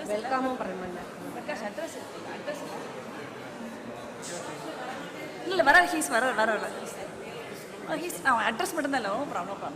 Welcome. He's address no problem.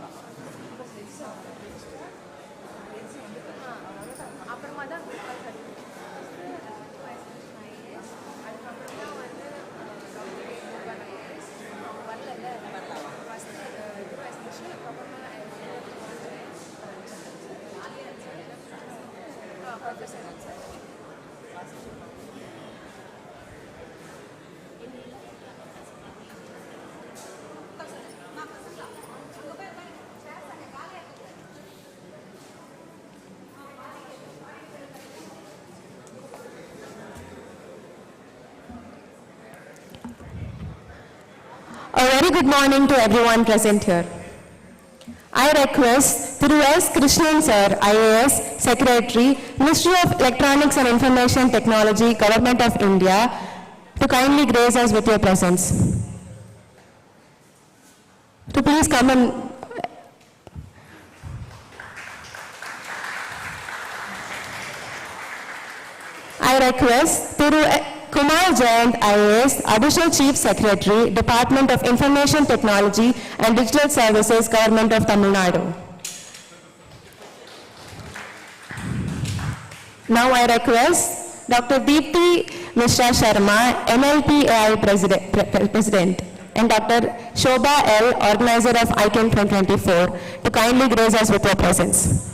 A very good morning to everyone present here. I request Thiru Krishnan sir, IAS, Secretary, Ministry of Electronics and Information Technology, Government of India, to kindly grace us with your presence. To please come and I request Thiru Kumar, Jayant, IAS, Additional Chief Secretary, Department of Information Technology and Digital Services, Government of Tamil Nadu. Now I request Dr. Dipti Misra Sharma, NLPAI President, and Dr. Sobha L, Organiser of IIIT 2024, to kindly grace us with your presence.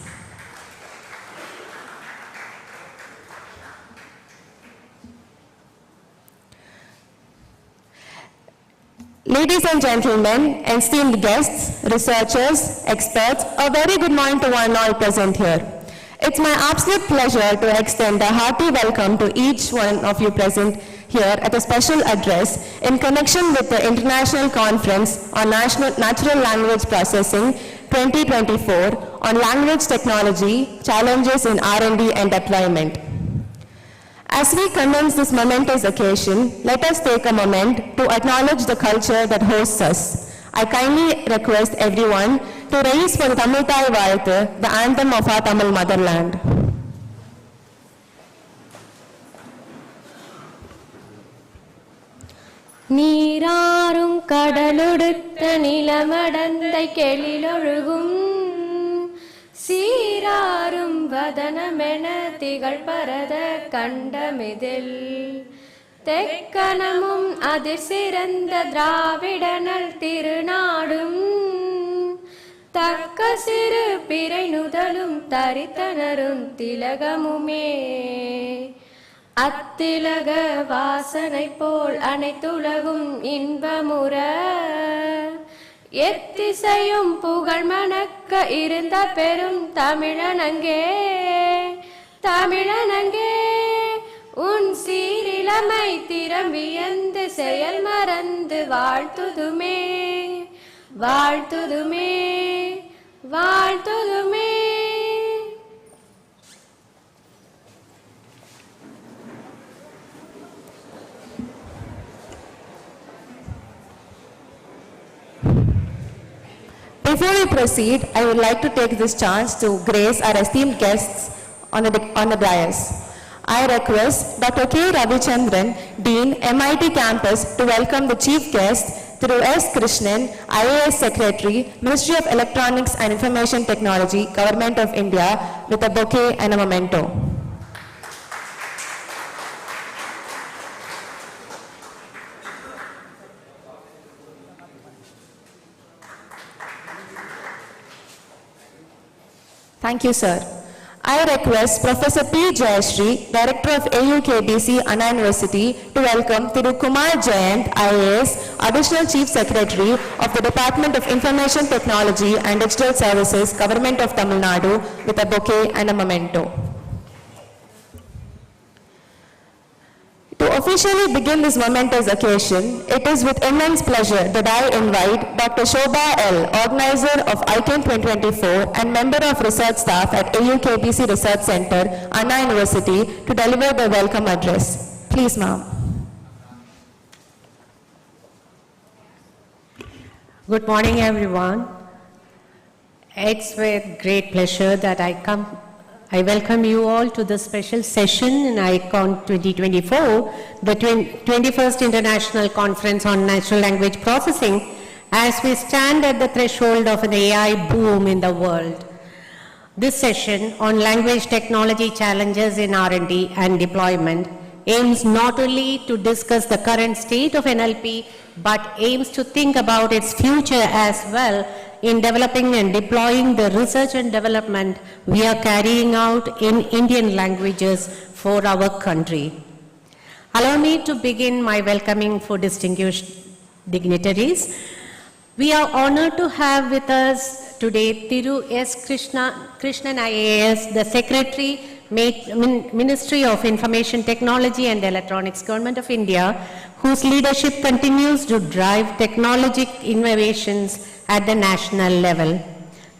Ladies and gentlemen, esteemed guests, researchers, experts, a very good morning to one and all present here. It's my absolute pleasure to extend a hearty welcome to each one of you present here at a special address in connection with the International Conference on Natural Language Processing 2024 on Language Technology, Challenges in R&D and Deployment. As we commence this momentous occasion, let us take a moment to acknowledge the culture that hosts us. I kindly request everyone to raise for the MeitY வாழ்த்து, the anthem of our Tamil motherland. நீராறும் கடலொடுத்த நிலமடந்தை கெளிலொழுகும் சீராரும் வதனமென திகழ் பரத கண்டமிதில் தெக்கணமும் அதிர் சிறந்த திராவிடனல் திருநாடும் தக்க சிறு பிறை நுதலும் தரித்தனரும் திலகமுமே அத்திலக வாசனை போல் அனைத்துலகும் இன்பமுற எத்திசையும் புகழ் மணக்க இருந்த பெரும் தமிழனங்கே தமிழனங்கே உன் சீரிலமை திறம்பியந்து செயல் மறந்து வாழ்த்துதுமே வாழ்த்துதுமே வாழ்த்துதுமே. Before we proceed, I would like to take this chance to grace our esteemed guests on the dais. I request Dr. K. Ravichandran, Dean, MIT Campus, to welcome the Chief Guest, Thiru Krishnan, IAS Secretary, Ministry of Electronics and Information Technology, Government of India, with a bouquet and a memento. Thank you, sir. I request Professor P. Jayashree, Director of AU-KBC, Anna University, to welcome Thiru Kumar Jayant, IAS, Additional Chief Secretary of the Department of Information Technology and Digital Services, Government of Tamil Nadu, with a bouquet and a memento. To officially begin this momentous occasion, it is with immense pleasure that I invite Dr. Sobha L, Organiser of IIIT 2024 and Member of Research Staff at AU-KBC Research Center, Anna University, to deliver the welcome address. Please, ma'am. Good morning, everyone. It's with great pleasure that I come I welcome you all to this special session in ICON 2024, the 21st International Conference on Natural Language Processing, as we stand at the threshold of an AI boom in the world. This session on language technology challenges in R&D and deployment aims not only to discuss the current state of NLP, but aims to think about its future as well in developing and deploying the research and development we are carrying out in Indian languages for our country. Allow me to begin my welcoming for distinguished dignitaries. We are honored to have with us today Thiru S. Krishnan IAS, the Secretary, Ministry of Information Technology and Electronics, Government of India, whose leadership continues to drive technological innovations at the national level.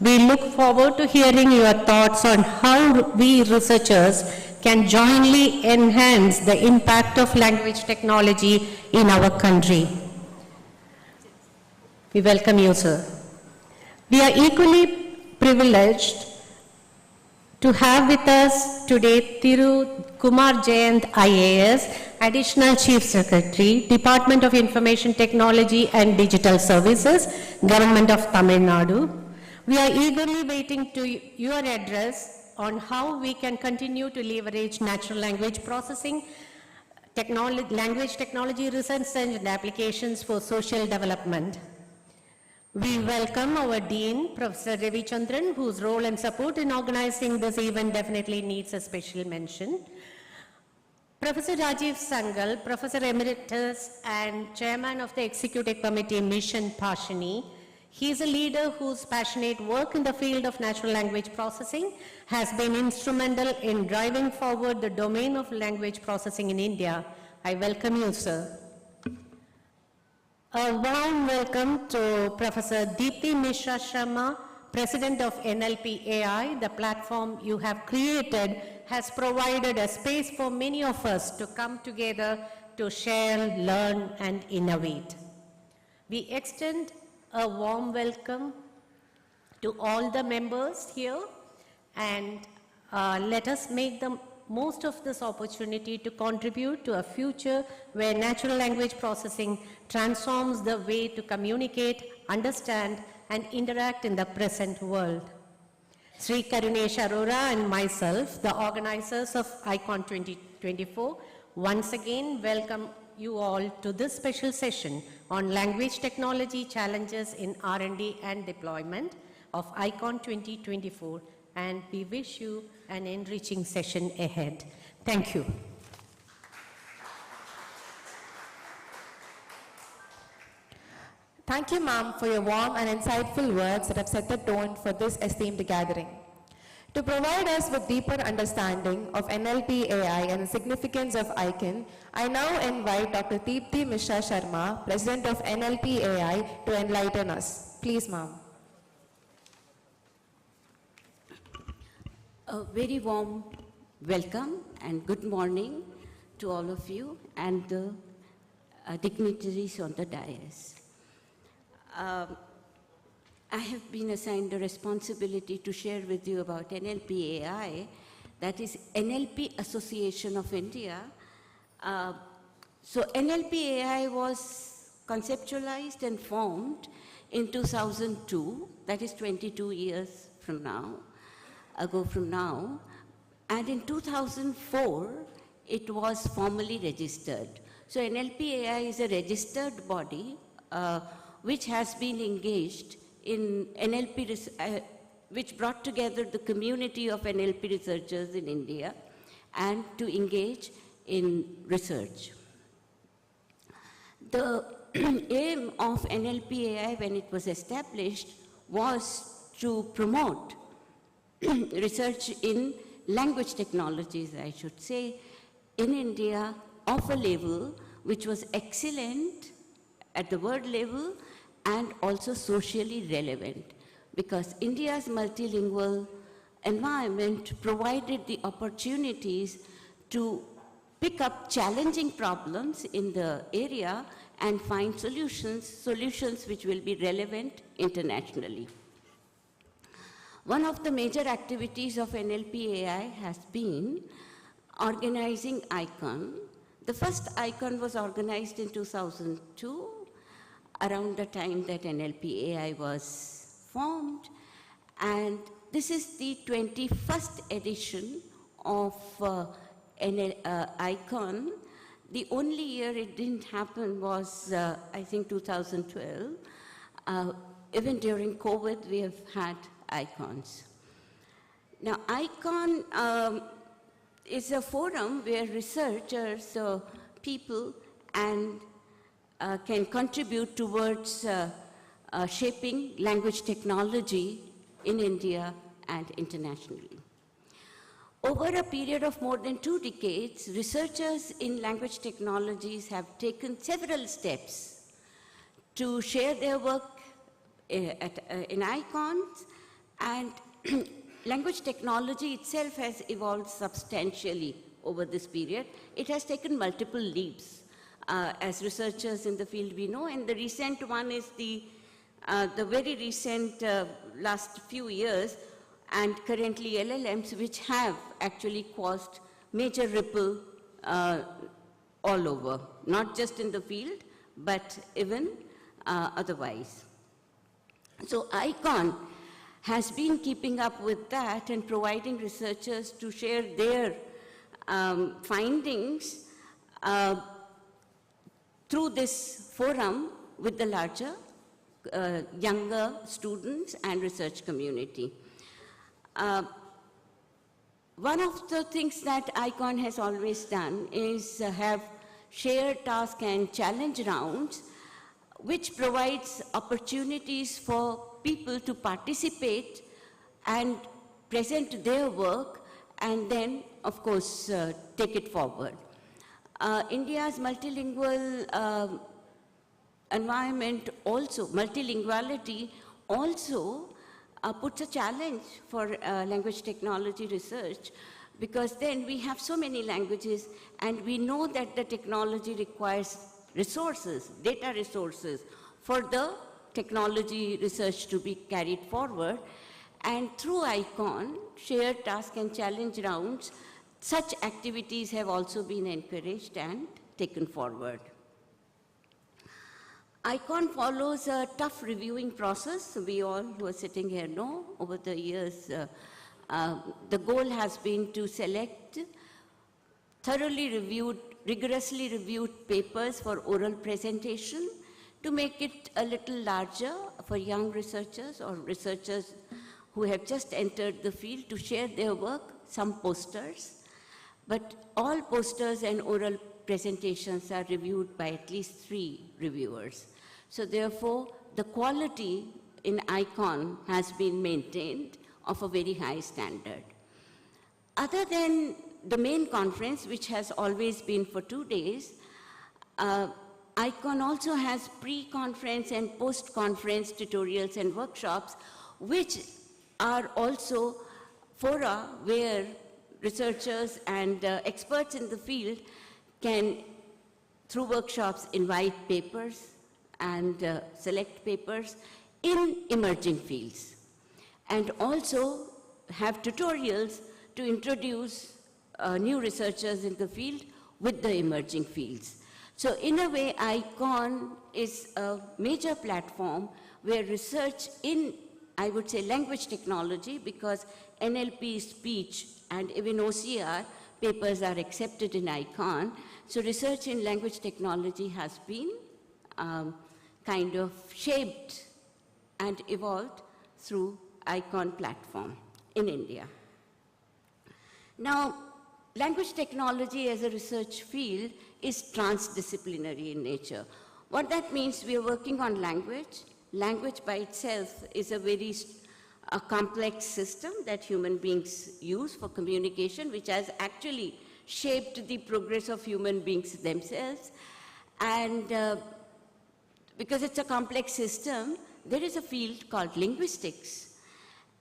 We look forward to hearing your thoughts on how we researchers can jointly enhance the impact of language technology in our country. We welcome you, sir. We are equally privileged to have with us today Thiru Kumar Jayant IAS, Additional Chief Secretary, Department of Information Technology and Digital Services, Government of Tamil Nadu. We are eagerly waiting to your address on how we can continue to leverage natural language processing, language technology research and applications for social development. We welcome our Dean, Professor Ravichandran, whose role and support in organizing this event definitely needs a special mention. Professor Rajiv Sangal, Professor Emeritus and Chairman of the Executive Committee, Mission Pashini. He is a leader whose passionate work in the field of natural language processing has been instrumental in driving forward the domain of language processing in India. I welcome you, sir. A warm welcome to Professor Dipti Misra Sharma, President of NLPAI. The platform you have created has provided a space for many of us to come together to share, learn, and innovate. We extend a warm welcome to all the members here, and let us make the most of this opportunity to contribute to a future where natural language processing transforms the way to communicate, understand, and interact in the present world. Sri Karunesh Arora and myself, the organizers of ICON 2024, once again welcome you all to this special session on language technology challenges in R&D and deployment of ICON 2024, and we wish you an enriching session ahead. Thank you. Thank you, ma'am, for your warm and insightful words that have set the tone for this esteemed gathering. To provide us with deeper understanding of NLPAI and the significance of ICON, I now invite Dr. Dipti Misra Sharma, President of NLPAI, to enlighten us. Please, ma'am. A very warm welcome and good morning to all of you and the dignitaries on the dais. I have been assigned the responsibility to share with you about NLPAI, that is NLP Association of India. So NLPAI was conceptualized and formed in 2002, that is 22 years ago from now, and in 2004 it was formally registered. So NLPAI is a registered body which has been engaged in NLP, which brought together the community of NLP researchers in India and to engage in research. The aim of NLPAI when it was established was to promote research in language technologies, I should say, in India of a level which was excellent at the world level and also socially relevant, because India's multilingual environment provided the opportunities to pick up challenging problems in the area and find solutions which will be relevant internationally. One of the major activities of NLPAI has been organizing ICON. The first ICON was organized in 2002, around the time that NLPAI was formed. And this is the 21st edition of ICON. The only year it didn't happen was, I think, 2012. Even during COVID, we have had ICONs. Now, ICON is a forum where researchers, people, and can contribute towards shaping language technology in India and internationally. Over a period of more than 2 decades, researchers in language technologies have taken several steps to share their work in ICONs, and language technology itself has evolved substantially over this period. It has taken multiple leaps. As researchers in the field we know, and the recent one is the very recent last few years, and currently LLMs, which have actually caused major ripple all over, not just in the field, but even otherwise. So ICON has been keeping up with that and providing researchers to share their findings through this forum with the larger, younger students and research community. One of the things that ICON has always done is have shared task and challenge rounds, which provides opportunities for people to participate and present their work, and then, of course, take it forward. India's multilingual environment also, multilinguality also puts a challenge for language technology research, because then we have so many languages, and we know that the technology requires resources, data resources, for the technology research to be carried forward. And through ICON, shared task and challenge rounds, such activities have also been encouraged and taken forward. ICON follows a tough reviewing process. We all who are sitting here know over the years, the goal has been to select thoroughly reviewed, rigorously reviewed papers for oral presentation to make it a little larger for young researchers or researchers who have just entered the field to share their work, some posters. But all posters and oral presentations are reviewed by at least 3 reviewers. So therefore, the quality in ICON has been maintained of a very high standard. Other than the main conference, which has always been for 2 days, ICON also has pre-conference and post-conference tutorials and workshops, which are also fora where researchers and experts in the field can, through workshops, invite papers and select papers in emerging fields, and also have tutorials to introduce new researchers in the field with the emerging fields. So in a way, ICON is a major platform where research in, I would say, language technology, because NLP, speech, and even OCR papers are accepted in ICON. So research in language technology has been kind of shaped and evolved through ICON platform in India. Now, language technology as a research field is transdisciplinary in nature. What that means, we are working on language. Language by itself is a very complex system that human beings use for communication, which has actually shaped the progress of human beings themselves. And because it's a complex system, there is a field called linguistics.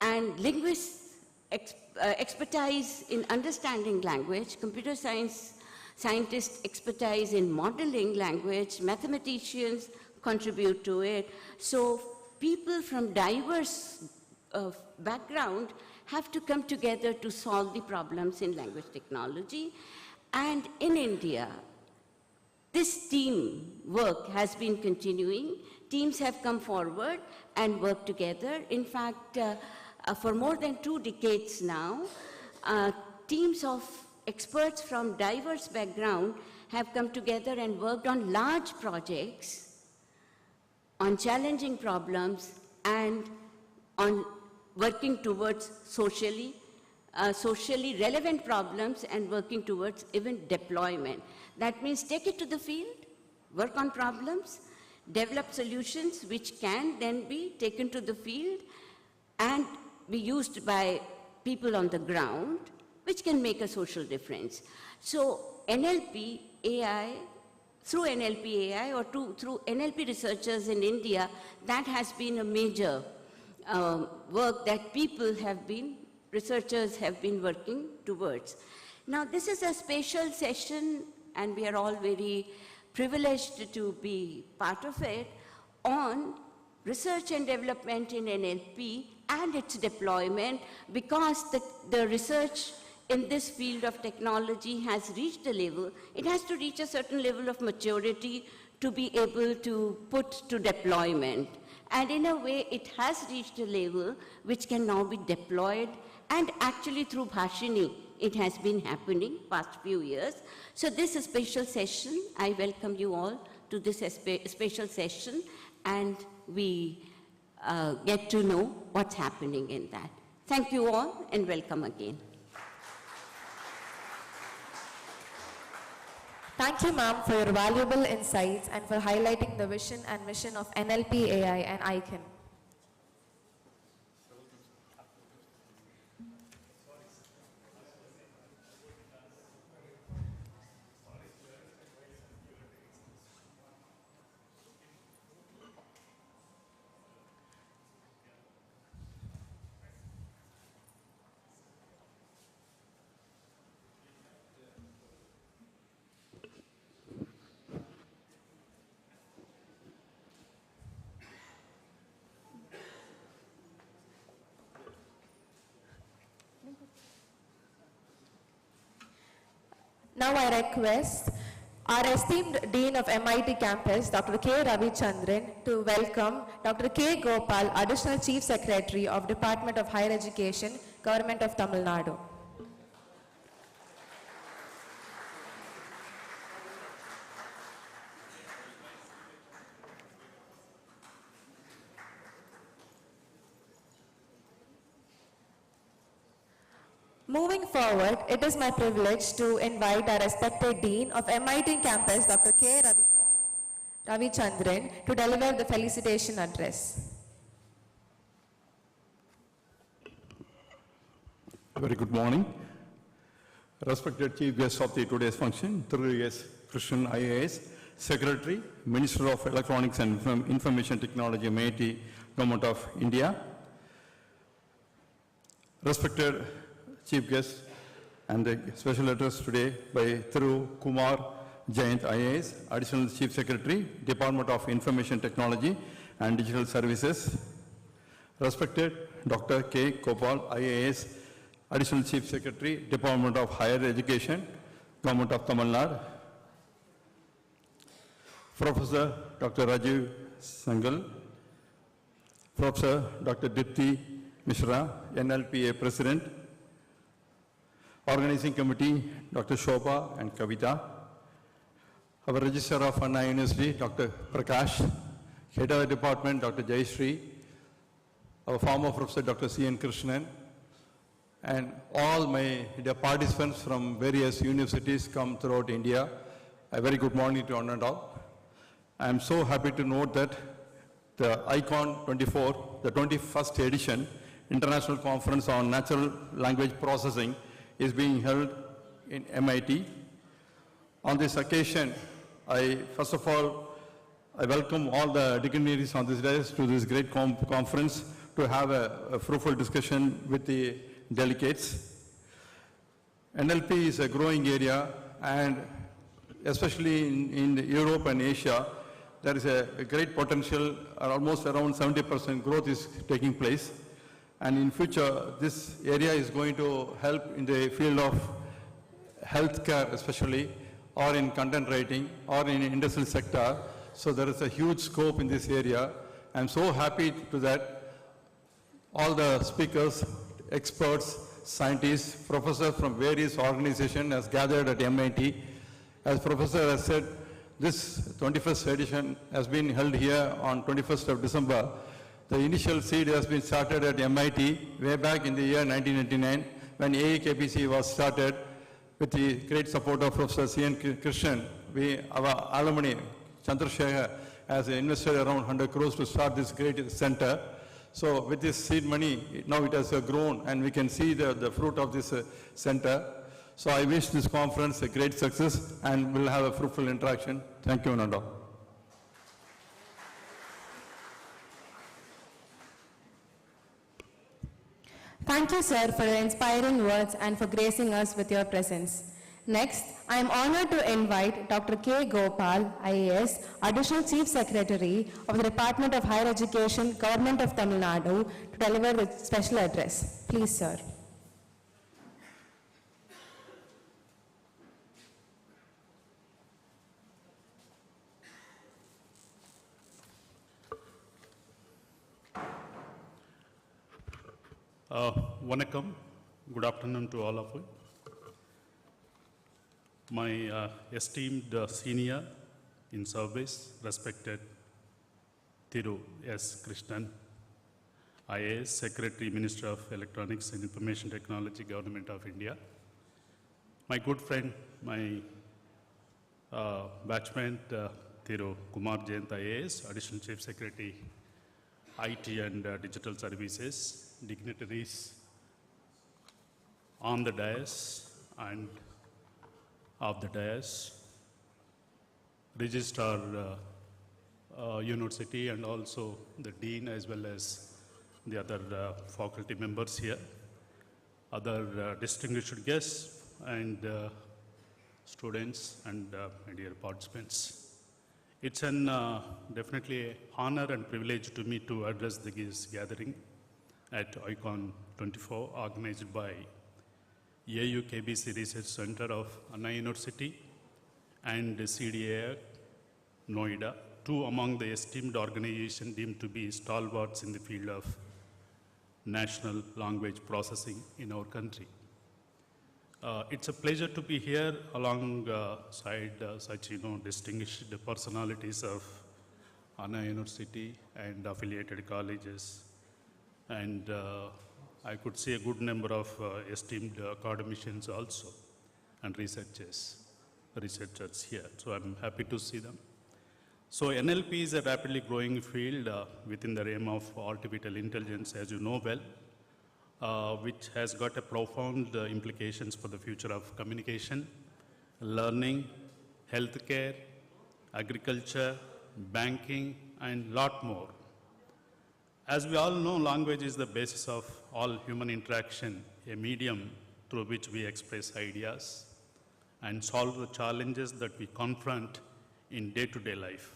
And linguists expertise in understanding language, computer science scientists expertise in modeling language, mathematicians contribute to it. So people from diverse background have to come together to solve the problems in language technology. And in India, this team work has been continuing. Teams have come forward and worked together. In fact, for more than 2 decades now, teams of experts from diverse backgrounds have come together and worked on large projects, on challenging problems, and on working towards socially relevant problems and working towards even deployment. That means take it to the field, work on problems, develop solutions which can then be taken to the field and be used by people on the ground, which can make a social difference. So NLPAI, through NLPAI or through NLP researchers in India, that has been a major work that researchers have been working towards. Now this is a special session and we are all very privileged to be part of it on research and development in NLP and its deployment, because the research in this field of technology has reached a level, it has to reach a certain level of maturity to be able to put to deployment. And in a way, it has reached a level which can now be deployed, and actually through Bhashini, it has been happening past few years. So this is a special session. I welcome you all to this special session, and we get to know what's happening in that. Thank you all, and welcome again. Thank you, ma'am, for your valuable insights and for highlighting the vision and mission of NLPAI and ICANN. Now I request our esteemed Dean of MeitY Campus, Dr. K. Ravichandran, to welcome Dr. K. Gopal, Additional Chief Secretary of Department of Higher Education, Government of Tamil Nadu. Moving forward, it is my privilege to invite our respected Dean of MeitY Campus, Dr. K. Ravichandran, to deliver the felicitation address. Very good morning. Respected Chief Guest of today's function, Thiru Krishnan IAS, Secretary, Minister of Electronics and Information Technology, MeitY, Government of India. Respected Chief Guest and the special address today by Thiru, Kumar, Jayant IAS, Additional Chief Secretary, Department of Information Technology and Digital Services. Respected Dr. K. Gopal IAS, Additional Chief Secretary, Department of Higher Education, Government of Tamil Nadu. Professor Dr. Rajiv Sangal, Professor Dr. Dipti, Misra, NLPAI President, Organizing Committee, Dr. Sobha and Kavitha, our Registrar of Anna University, Dr. Prakash, Head of the Department, Dr. Jayashree, our former Professor, Dr. C.N. Krishnan, and all my participants from various universities come throughout India. A very good morning to one and all. I am so happy to note that the ICON 24, the 21st edition, International Conference on Natural Language Processing, is being held in MeitY. On this occasion, first of all, I welcome all the dignitaries on this day to this great conference to have a fruitful discussion with the delegates. NLP is a growing area, and especially in Europe and Asia, there is a great potential, almost around 70% growth is taking place. And in future, this area is going to help in the field of healthcare especially, or in content writing, or in industrial sector. So there is a huge scope in this area. I'm so happy to that. All the speakers, experts, scientists, professors from various organizations has gathered at MIT. As Professor has said, this 21st edition has been held here on 21st of December. The initial seed has been started at MIT way back in the year 1999 when AU-KBC was started with the great support of Professor C.N. Krishnan. Our alumni, Chandrasekhar, has invested around 100 crores to start this great center. So with this seed money, now it has grown and we can see the fruit of this center. So I wish this conference a great success and we'll have a fruitful interaction. Thank you, Nadu. Thank you, sir, for your inspiring words and for gracing us with your presence. Next, I am honored to invite Dr. K. Gopal, IAS, Additional Chief Secretary of the Department of Higher Education, Government of Tamil Nadu, to deliver the special address. Please, sir. Vanakkam, good afternoon to all of you. My esteemed senior in service, respected Thiru S. Krishnan, IAS, Secretary, Minister of Electronics and Information Technology, Government of India. My good friend, my batchmate, Thiru Kumar, Jayant, IAS, Additional Chief Secretary, IT and Digital Services, dignitaries on the dais and of the dais, Registrar University and also the Dean as well as the other faculty members here, other distinguished guests and students and my dear participants. It's an definitely honor and privilege to me to address this gathering at ICON 24 organized by AU-KBC Research Center of Anna University and CDA Noida, two among the esteemed organizations deemed to be stalwarts in the field of national language processing in our country. It's a pleasure to be here alongside such distinguished personalities of Anna University and affiliated colleges. And I could see a good number of esteemed academicians also and researchers here. So I'm happy to see them. So NLP is a rapidly growing field within the realm of artificial intelligence, as you know well, which has got a profound implications for the future of communication, learning, healthcare, agriculture, banking, and lot more. As we all know, language is the basis of all human interaction, a medium through which we express ideas and solve the challenges that we confront in day-to-day life.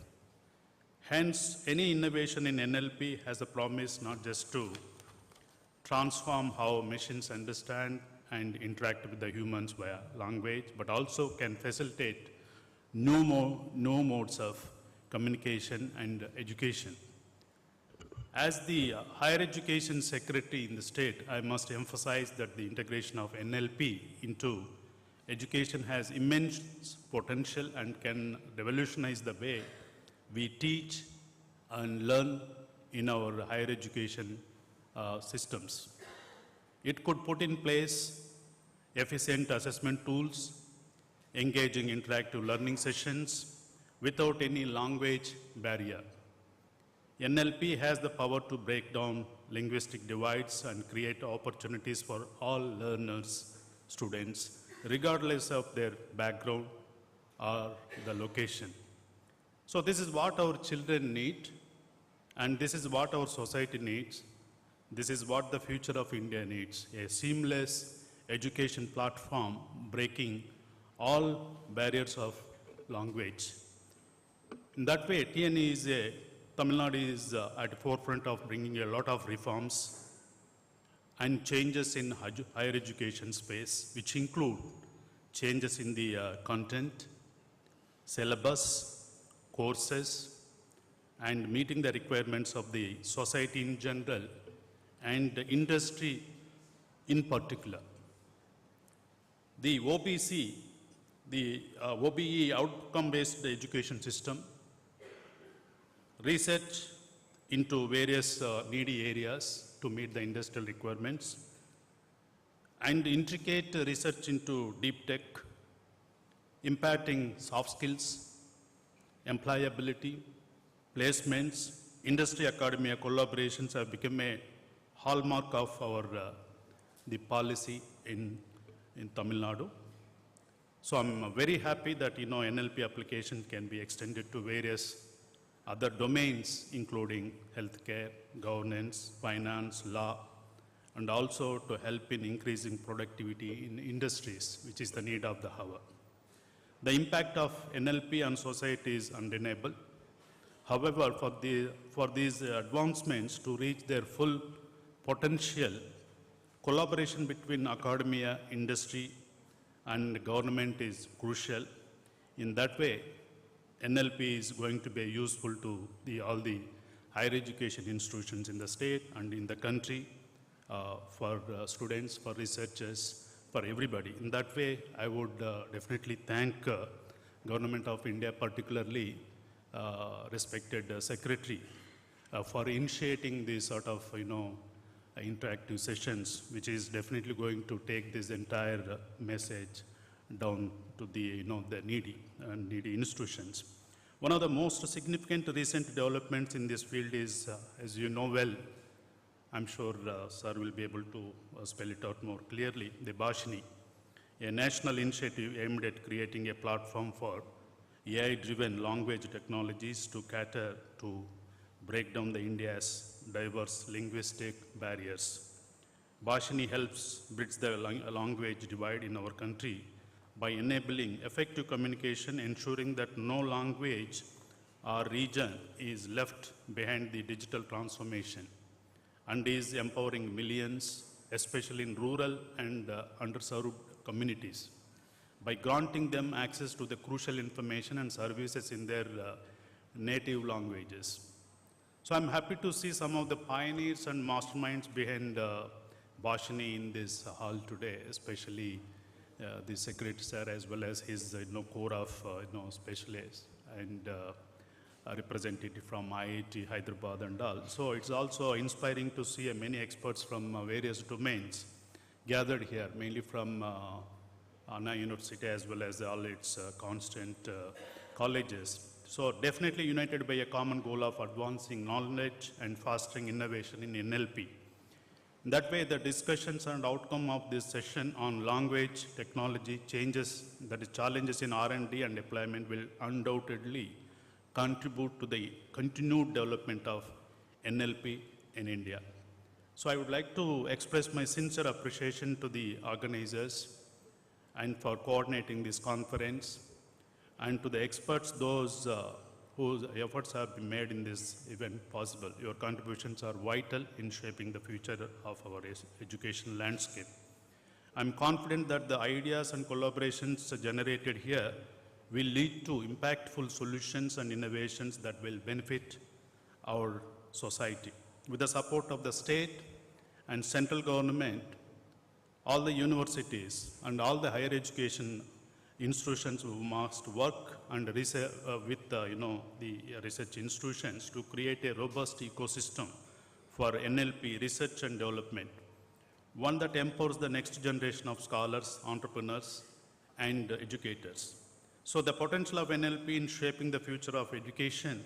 Hence, any innovation in NLP has a promise not just to transform how machines understand and interact with the humans via language, but also can facilitate new modes of communication and education. As the higher education secretary in the state, I must emphasize that the integration of NLP into education has immense potential and can revolutionize the way we teach and learn in our higher education systems. It could put in place efficient assessment tools, engaging interactive learning sessions without any language barrier. NLP has the power to break down linguistic divides and create opportunities for all learners, students, regardless of their background or the location. So this is what our children need, and this is what our society needs. This is what the future of India needs, a seamless education platform breaking all barriers of language. In that way, Tamil Nadu is at the forefront of bringing a lot of reforms and changes in higher education space, which include changes in the content, syllabus, courses, and meeting the requirements of the society in general and the industry in particular. The OBC, the OBE, outcome-based education system, research into various needy areas to meet the industrial requirements, and intricate research into deep tech, impacting soft skills, employability, placements, industry-academia collaborations have become a hallmark of our the policy in Tamil Nadu. So I'm very happy that NLP application can be extended to various other domains, including healthcare, governance, finance, law, and also to help in increasing productivity in industries, which is the need of the hour. The impact of NLP on society is undeniable. However, for these advancements to reach their full potential, collaboration between academia, industry, and government is crucial. In that way, NLP is going to be useful to all the higher education institutions in the state and in the country, for students, for researchers, for everybody. In that way, I would definitely thank Government of India, particularly respected Secretary, for initiating these sort of interactive sessions, which is definitely going to take this entire message down to the the needy institutions. One of the most significant recent developments in this field is, as you know well, I'm sure Sir will be able to spell it out more clearly, the Bhashini, a national initiative aimed at creating a platform for AI-driven language technologies to cater to break down the India's diverse linguistic barriers. Bhashini helps bridge the language divide in our country by enabling effective communication, ensuring that no language or region is left behind the digital transformation, and is empowering millions, especially in rural and underserved communities, by granting them access to the crucial information and services in their native languages. So I'm happy to see some of the pioneers and masterminds behind Bhashini in this hall today, especially the Secretary Sir, as well as his core of specialists and representative from IIIT, Hyderabad and all. So it's also inspiring to see many experts from various domains gathered here, mainly from Anna University as well as all its constant colleges. So definitely united by a common goal of advancing knowledge and fostering innovation in NLP. That way, the discussions and outcome of this session on language, technology, changes, that is challenges in R&D and deployment will undoubtedly contribute to the continued development of NLP in India. So I would like to express my sincere appreciation to the organizers and for coordinating this conference, and to the experts, those whose efforts have been made in this event possible. Your contributions are vital in shaping the future of our education landscape. I'm confident that the ideas and collaborations generated here will lead to impactful solutions and innovations that will benefit our society. With the support of the state and central government, all the universities and all the higher education institutions who must work and research, with the research institutions to create a robust ecosystem for NLP research and development, one that empowers the next generation of scholars, entrepreneurs, and educators. So the potential of NLP in shaping the future of education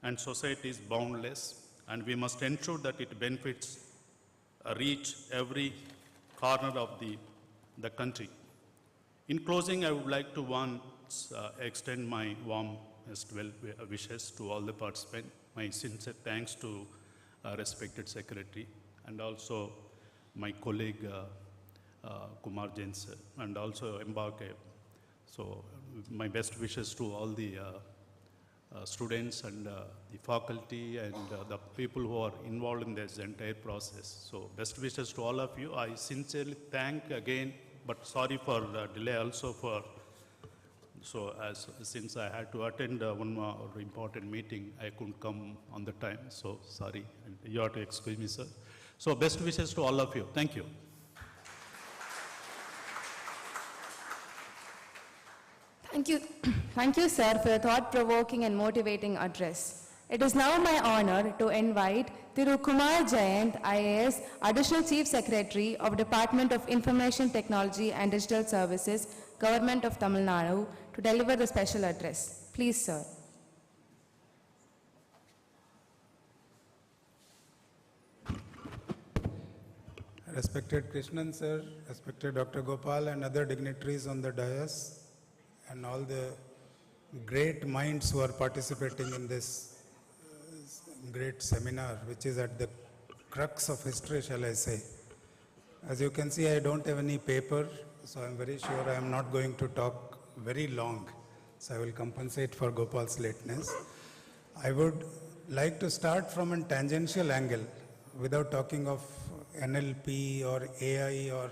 and society is boundless, and we must ensure that it benefits reach every corner of the country. In closing, I would like to once extend my warmest well wishes to all the participants. My sincere thanks to respected Secretary and also my colleague Kumar sir, and also Embark. So my best wishes to all the students and the faculty and the people who are involved in this entire process. So best wishes to all of you. I sincerely thank again, but sorry for the delay also for, so since I had to attend one more important meeting, I couldn't come on the time, so sorry, and you have to excuse me, sir. So best wishes to all of you. Thank you. Thank you, sir, for your thought-provoking and motivating address. It is now my honor to invite Thiru Kumar Jayant, IAS, Additional Chief Secretary of Department of Information Technology and Digital Services, Government of Tamil Nadu, to deliver the special address. Please, sir. Respected Krishnan sir, respected Dr. Gopal and other dignitaries on the dais, and all the great minds who are participating in this great seminar, which is at the crux of history, shall I say. As you can see, I don't have any paper, so I'm very sure I am not going to talk very long, so I will compensate for Gopal's lateness. I would like to start from a tangential angle without talking of NLP or AI or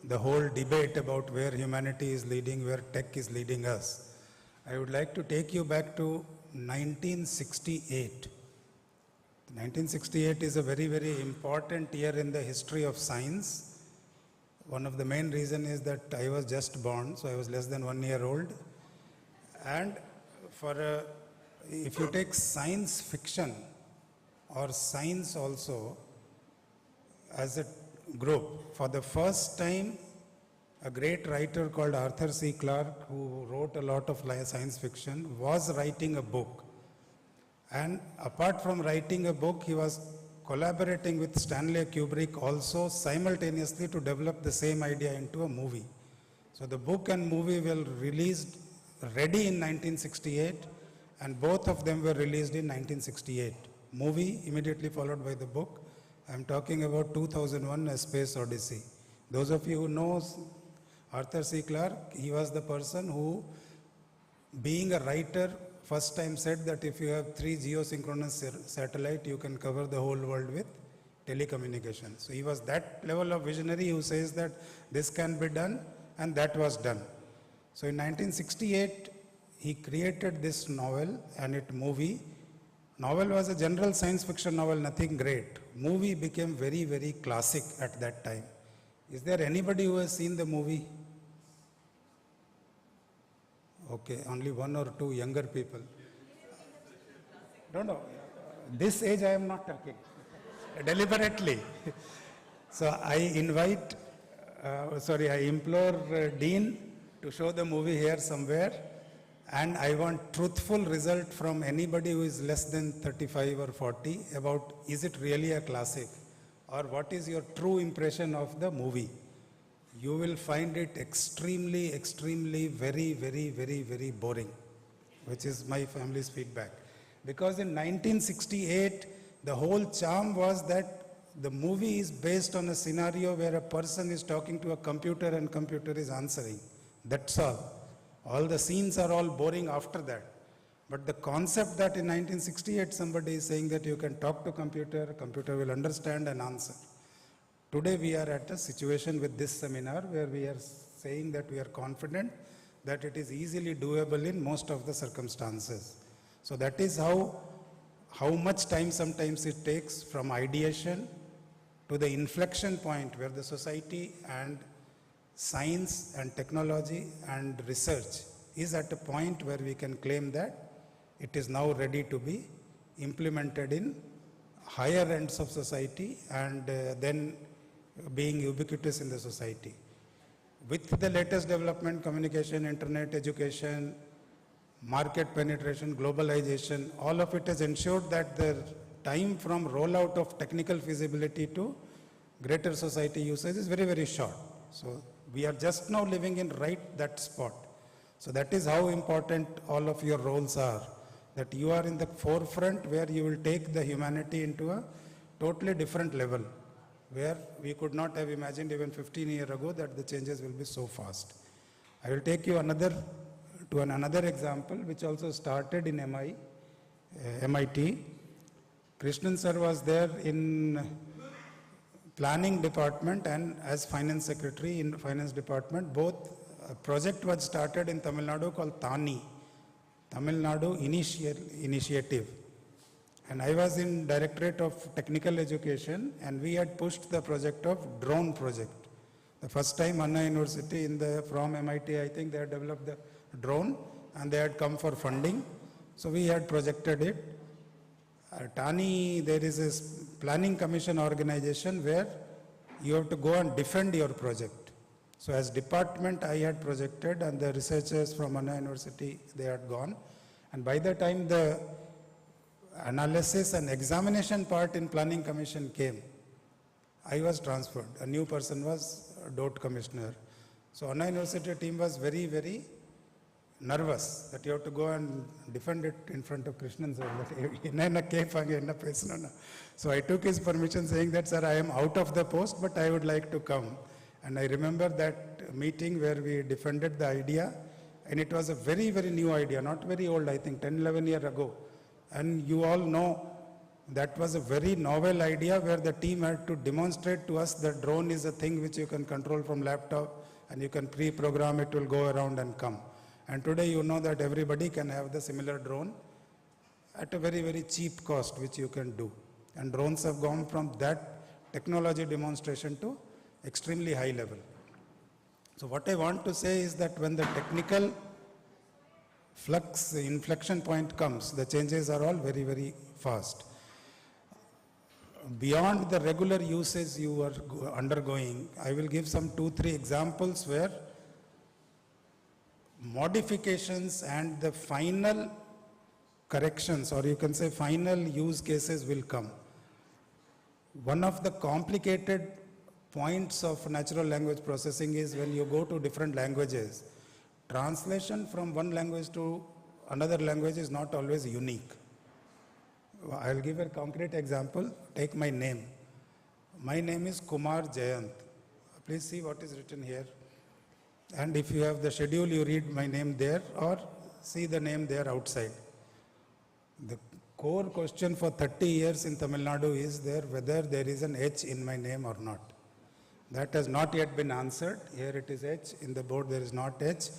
the whole debate about where humanity is leading, where tech is leading us. I would like to take you back to 1968. 1968 is a very, very important year in the history of science. One of the main reasons is that I was just born, so I was less than 1 year old. And if you take science fiction or science also as a group, for the first time, a great writer called Arthur C. Clarke, who wrote a lot of science fiction, was writing a book. And apart from writing a book, he was collaborating with Stanley Kubrick also simultaneously to develop the same idea into a movie. So the book and movie were released ready in 1968, and both of them were released in 1968. Movie immediately followed by the book. I'm talking about 2001, A Space Odyssey. Those of you who know Arthur C. Clarke, he was the person who, being a writer, first time said that if you have 3 geosynchronous satellites, you can cover the whole world with telecommunication. So he was that level of visionary who says that this can be done, and that was done. So in 1968, he created this novel and it movie. Novel was a general science fiction novel, nothing great. Movie became very, very classic at that time. Is there anybody who has seen the movie? Okay, only 1 or 2 younger people. No, this age I am not talking, deliberately. So I implore Dean to show the movie here somewhere, and I want truthful result from anybody who is less than 35 or 40 about is it really a classic, or what is your true impression of the movie. You will find it extremely, extremely, very, very, very, very boring, which is my family's feedback. Because in 1968, the whole charm was that the movie is based on a scenario where a person is talking to a computer and computer is answering. That's all. All the scenes are all boring after that. But the concept that in 1968 somebody is saying that you can talk to computer will understand and answer. Today we are at a situation with this seminar where we are saying that we are confident that it is easily doable in most of the circumstances. So that is how much time sometimes it takes from ideation to the inflection point where the society and science and technology and research is at a point where we can claim that it is now ready to be implemented in higher ends of society and then being ubiquitous in the society. With the latest development, communication, internet, education, market penetration, globalization, all of it has ensured that the time from rollout of technical feasibility to greater society usage is very, very short. So we are just now living in that spot. So that is how important all of your roles are, that you are in the forefront where you will take the humanity into a totally different level, where we could not have imagined even 15 years ago that the changes will be so fast. I will take you another to another example, which also started in MIT. Krishnan sir was there in planning department and as finance secretary in finance department. Both a project was started in Tamil Nadu called TANI, Tamil Nadu Initiative. And I was in Directorate of Technical Education, and we had pushed the project of drone project. The first time Anna University from MIT, I think they had developed the drone and they had come for funding. So we had projected it. TANI, there is a planning commission organization where you have to go and defend your project. So as department, I had projected, and the researchers from Anna University, they had gone. And by the time the analysis and examination part in planning commission came, I was transferred. A new person was DOT commissioner. So Anna University team was very, very nervous that you have to go and defend it in front of Krishnan sir. So I took his permission saying that, sir, I am out of the post, but I would like to come. And I remember that meeting where we defended the idea, and it was a very, very new idea, not very old, I think 10, 11 years ago. And you all know that was a very novel idea where the team had to demonstrate to us that drone is a thing which you can control from laptop and you can pre-program, it will go around and come. And today you know that everybody can have the similar drone at a very, very cheap cost, which you can do. And drones have gone from that technology demonstration to extremely high level. So what I want to say is that when the technical flux, the inflection point comes, the changes are all very, very fast. Beyond the regular usage you are undergoing, I will give some 2-3 examples where modifications and the final corrections, or you can say final use cases, will come. One of the complicated points of natural language processing is when you go to different languages, translation from one language to another language is not always unique. I'll give a concrete example. Take my name. My name is Kumar Jayant. Please see what is written here. And if you have the schedule, you read my name there or see the name there outside. The core question for 30 years in Tamil Nadu is there whether there is an H in my name or not. That has not yet been answered. Here it is H. In the board there is not H.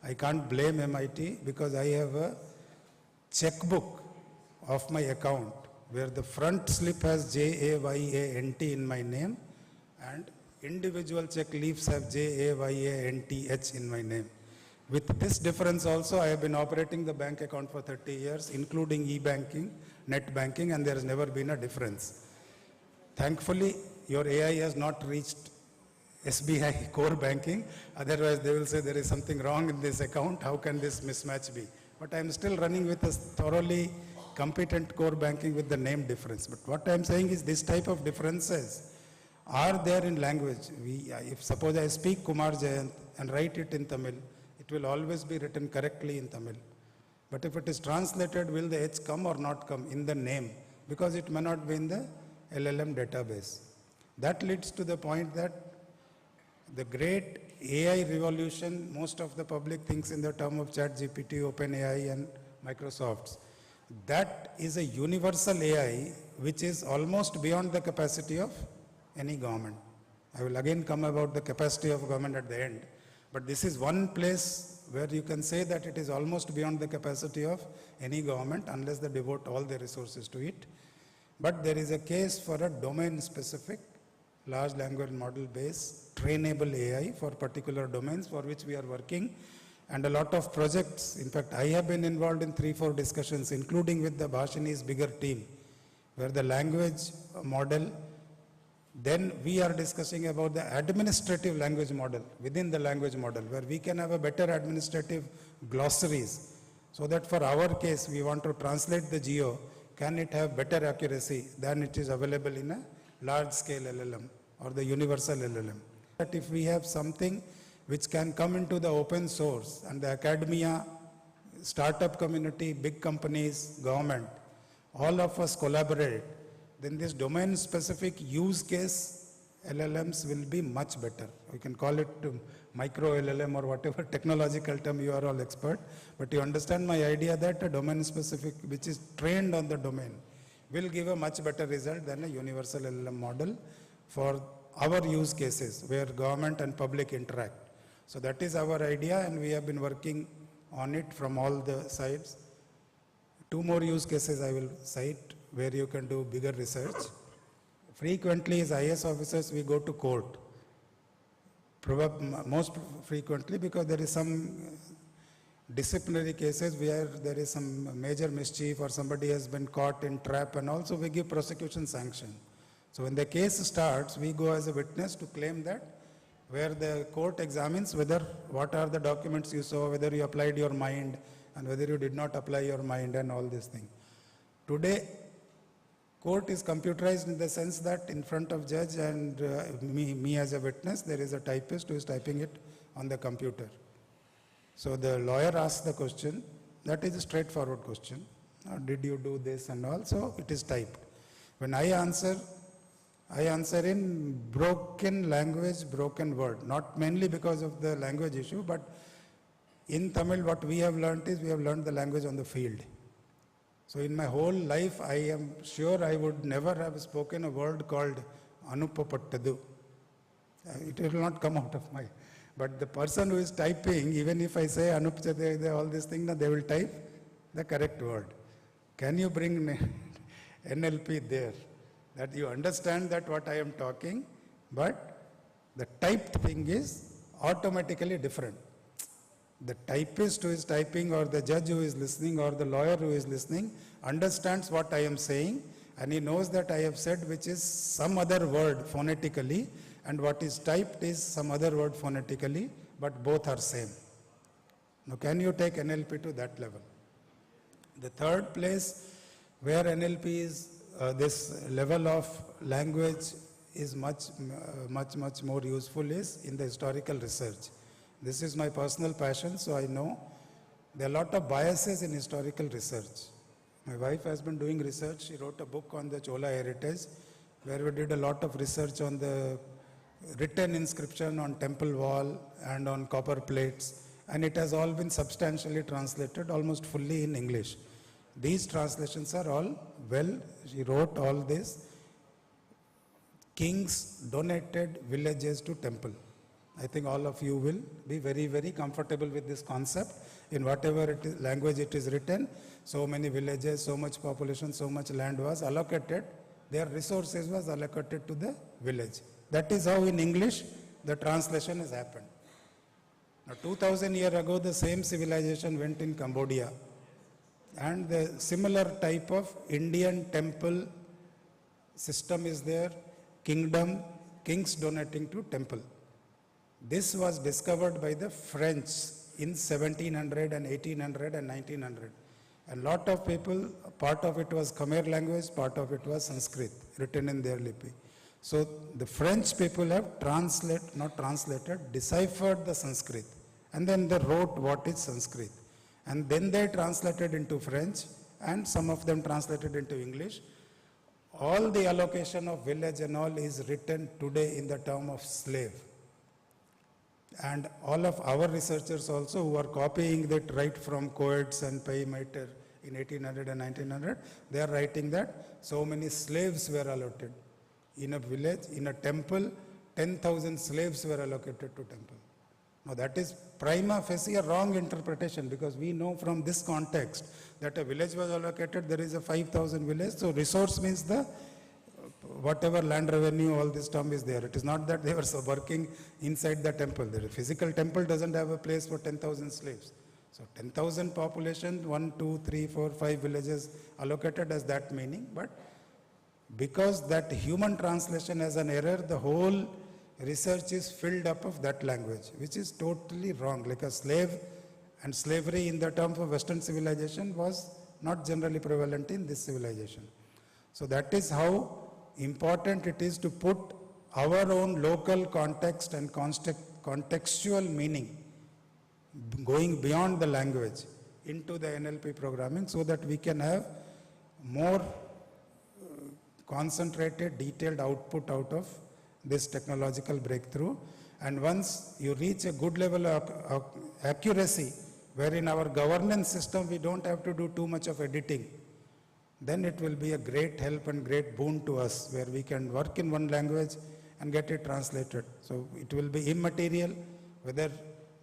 I can't blame MIT because I have a checkbook of my account where the front slip has Jayant in my name and individual check leaves have Jayant in my name. With this difference also, I have been operating the bank account for 30 years, including e-banking, net banking, and there has never been a difference. Thankfully, your AI has not reached SBI core banking. Otherwise, they will say there is something wrong in this account. How can this mismatch be? But I'm still running with a thoroughly competent core banking with the name difference. But what I'm saying is this type of differences are there in language. If suppose I speak Kumar Jayant and write it in Tamil, it will always be written correctly in Tamil. But if it is translated, will the H come or not come in the name? Because it may not be in the LLM database. That leads to the point that the great AI revolution, most of the public thinks in the term of ChatGPT, OpenAI and Microsoft's. That is a universal AI which is almost beyond the capacity of any government. I will again come about the capacity of government at the end. But this is one place where you can say that it is almost beyond the capacity of any government unless they devote all their resources to it. But there is a case for a domain-specific large language model-based trainable AI for particular domains for which we are working, and a lot of projects. In fact, I have been involved in 3-4 discussions, including with the Bhashini's bigger team, where the language model, then we are discussing about the administrative language model within the language model, where we can have a better administrative glossaries, so that for our case, we want to translate the geo, can it have better accuracy than it is available in a large-scale LLM or the universal LLM. That if we have something which can come into the open source and the academia, startup community, big companies, government, all of us collaborate, then this domain-specific use case LLMs will be much better. We can call it micro LLM or whatever technological term, you are all expert. But you understand my idea that a domain specific, which is trained on the domain, will give a much better result than a universal LLM model for our use cases where government and public interact. So that is our idea, and we have been working on it from all the sides. 2 more use cases I will cite where you can do bigger research. Frequently as IAS officers we go to court. Most frequently because there is some disciplinary cases where there is some major mischief or somebody has been caught in trap, and also we give prosecution sanction. So when the case starts, we go as a witness to claim that, where the court examines whether what are the documents you saw, whether you applied your mind and whether you did not apply your mind and all these things. Today, court is computerized in the sense that in front of judge and me as a witness, there is a typist who is typing it on the computer. So the lawyer asks the question, that is a straightforward question. Did you do this and all? So it is typed. When I answer in broken language, broken word, not mainly because of the language issue, but in Tamil what we have learned is we have learned the language on the field. So in my whole life, I am sure I would never have spoken a word called anupapattadu. It will not come out of my, but the person who is typing, even if I say anupachade, all these things, they will type the correct word. Can you bring NLP there? That you understand that what I am talking, but the typed thing is automatically different. The typist who is typing or the judge who is listening or the lawyer who is listening understands what I am saying, and he knows that I have said which is some other word phonetically, and what is typed is some other word phonetically, but both are same. Now can you take NLP to that level? The third place where NLP is this level of language is much more useful is in the historical research. This is my personal passion, so I know there are a lot of biases in historical research. My wife has been doing research. She wrote a book on the Chola heritage, where we did a lot of research on the written inscription on temple wall and on copper plates, and it has all been substantially translated, almost fully in English. These translations are all she wrote all this. Kings donated villages to temple. I think all of you will be very, very comfortable with this concept. In whatever language it is written, so many villages, so much population, so much land was allocated. Their resources was allocated to the village. That is how in English the translation has happened. Now 2000 years ago, the same civilization went in Cambodia. And the similar type of Indian temple system is there, kingdom, kings donating to temple. This was discovered by the French in 1700 and 1800 and 1900. And lot of people, part of it was Khmer language, part of it was Sanskrit, written in their lipi. So the French people have deciphered the Sanskrit. And then they wrote what is Sanskrit. And then they translated into French, and some of them translated into English. All the allocation of village and all is written today in the term of slave. And all of our researchers also who are copying that right from Coates and MeitY in 1800 and 1900, they are writing that so many slaves were allotted. In a village, in a temple, 10,000 slaves were allocated to temple. Now that is prima facie a wrong interpretation, because we know from this context that a village was allocated, there is a 5,000 village, so resource means the whatever land revenue, all this term is there. It is not that they were working inside the temple. The physical temple doesn't have a place for 10,000 slaves. So 10,000 population, 1, 2, 3, 4, 5 villages allocated as that meaning, but because that human translation has an error, the whole research is filled up of that language, which is totally wrong. Like a slave and slavery in the terms of Western civilization was not generally prevalent in this civilization. So that is how important it is to put our own local context and contextual meaning, going beyond the language, into the NLP programming, so that we can have more concentrated, detailed output out of this technological breakthrough. And once you reach a good level of accuracy, where in our governance system we don't have to do too much of editing, then it will be a great help and great boon to us, where we can work in one language and get it translated. So it will be immaterial whether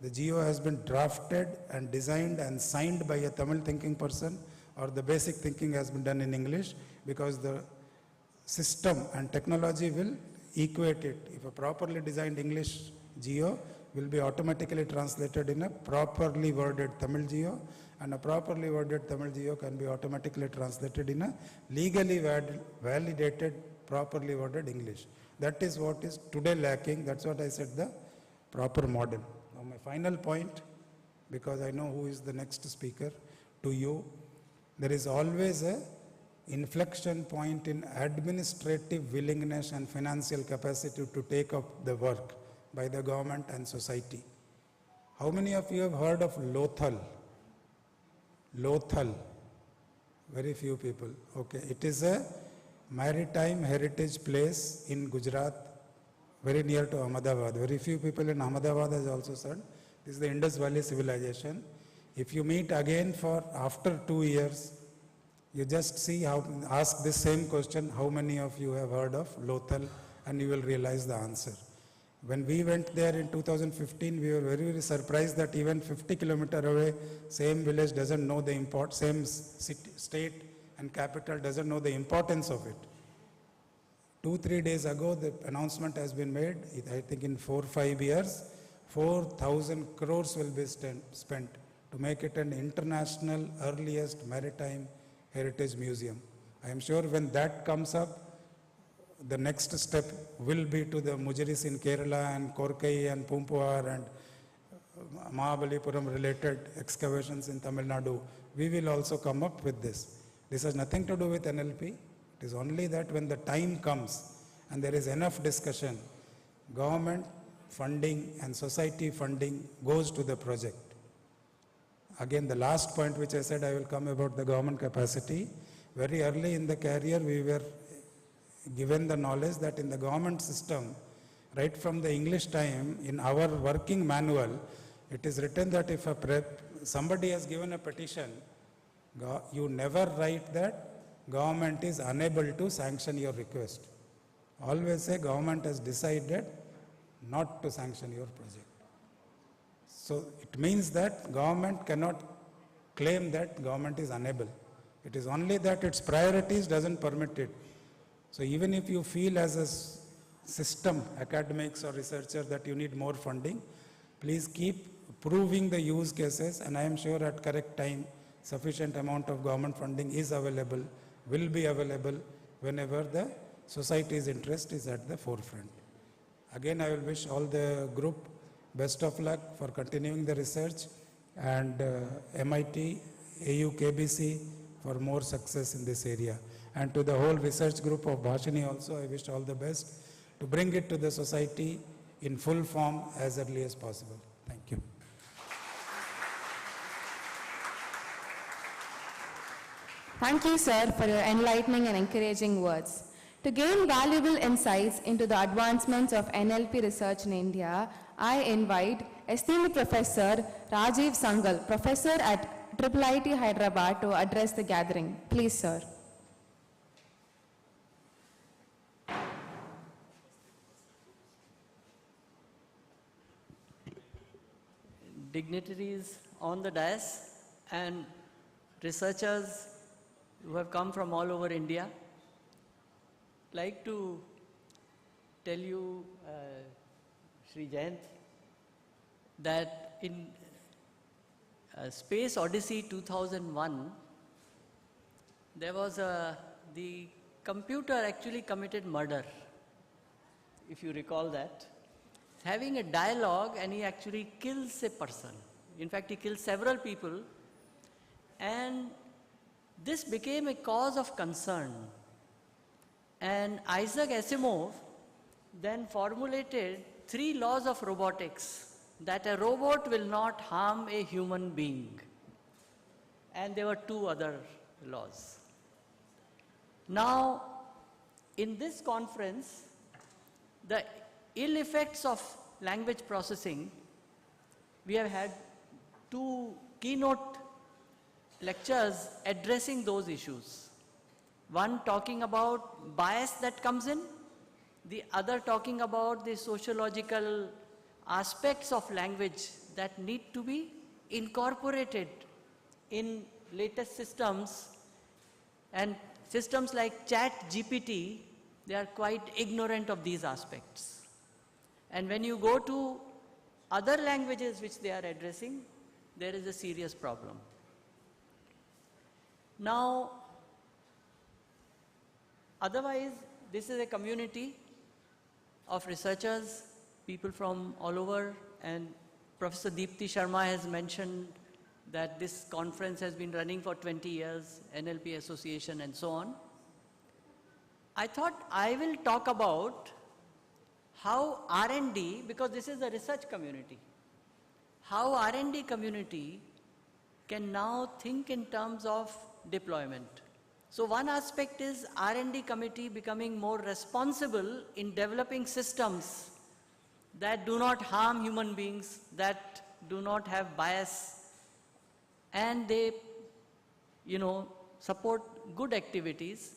the GO has been drafted and designed and signed by a Tamil thinking person or the basic thinking has been done in English, because the system and technology will equate it. If a properly designed English GO will be automatically translated in a properly worded Tamil GO, and a properly worded Tamil GO can be automatically translated in a legally validated, properly worded English. That is what is today lacking. That's what I said, the proper model. Now my final point, because I know who is the next speaker, to you, there is always a inflection point in administrative willingness and financial capacity to take up the work by the government and society. How many of you have heard of Lothal? Lothal. Very few people. Okay. It is a maritime heritage place in Gujarat, very near to Ahmedabad. Very few people in Ahmedabad has also said this is the Indus Valley civilization. If you meet again for after 2 years, you just see how, ask this same question, how many of you have heard of Lothal, and you will realize the answer. When we went there in 2015, we were very, very surprised that even 50 kilometers away, same village doesn't know the same city, state and capital doesn't know the importance of it. 2-3 days ago, the announcement has been made, I think in 4-5 years, 4,000 crores will be spent to make it an international earliest maritime heritage museum. I am sure when that comes up, the next step will be to the Mujiris in Kerala and Korkai and Pumpuar and Mahabalipuram related excavations in Tamil Nadu. We will also come up with this. This has nothing to do with NLP. It is only that when the time comes and there is enough discussion, government funding and society funding goes to the project. Again, the last point which I said, I will come about the government capacity. Very early in the career, we were given the knowledge that in the government system, right from the English time, in our working manual, it is written that if somebody has given a petition, you never write that government is unable to sanction your request. Always say government has decided not to sanction your project. So it means that government cannot claim that government is unable. It is only that its priorities doesn't permit it. So even if you feel as a system, academics or researcher, that you need more funding, please keep proving the use cases, and I am sure at correct time, sufficient amount of government funding is available, will be available whenever the society's interest is at the forefront. Again, I will wish all the group best of luck for continuing the research, and MeitY, AU-KBC for more success in this area. And to the whole research group of Bhashini also, I wish all the best to bring it to the society in full form as early as possible. Thank you. Thank you, sir, for your enlightening and encouraging words. To gain valuable insights into the advancements of NLP research in India, I invite esteemed Professor Rajiv Sangal, Professor at IIIT Hyderabad, to address the gathering. Please, sir. Dignitaries on the dais and researchers who have come from all over India. I'd like to tell you, Shri Jayant, that in Space Odyssey 2001, there was the computer actually committed murder, if you recall that. Having a dialogue, and he actually kills a person. In fact, he kills several people, and this became a cause of concern. And Isaac Asimov then formulated 3 laws of robotics, that a robot will not harm a human being. And there were 2 other laws. Now, in this conference, the ill effects of language processing, we have had 2 keynote lectures addressing those issues. One talking about bias that comes in, the other talking about the sociological aspects of language that need to be incorporated in latest systems. And systems like ChatGPT, they are quite ignorant of these aspects. And when you go to other languages which they are addressing, there is a serious problem. Now, otherwise, this is a community of researchers, people from all over, and Professor Dipti Sharma has mentioned that this conference has been running for 20 years, NLP Association and so on. I thought I will talk about how R&D, because this is a research community, how R&D community can now think in terms of deployment. So one aspect is R&D committee becoming more responsible in developing systems that do not harm human beings, that do not have bias, and they, support good activities.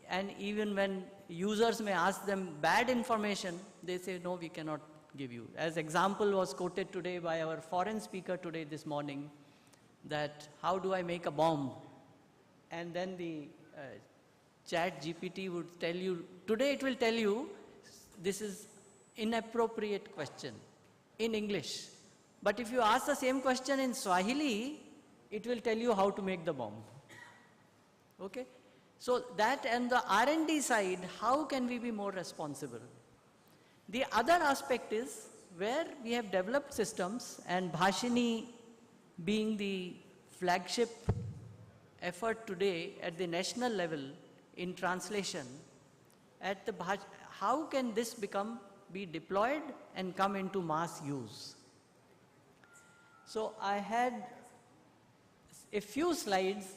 And even when users may ask them bad information, they say, no, we cannot give you. As example was quoted today by our foreign speaker today this morning, that how do I make a bomb? And then the ChatGPT would tell you, today it will tell you, this is inappropriate question in English. But if you ask the same question in Swahili, it will tell you how to make the bomb. Okay? So that and the R&D side, how can we be more responsible? The other aspect is where we have developed systems, and Bhashini being the flagship effort today at the national level in translation, at the how can this be deployed and come into mass use? So I had a few slides.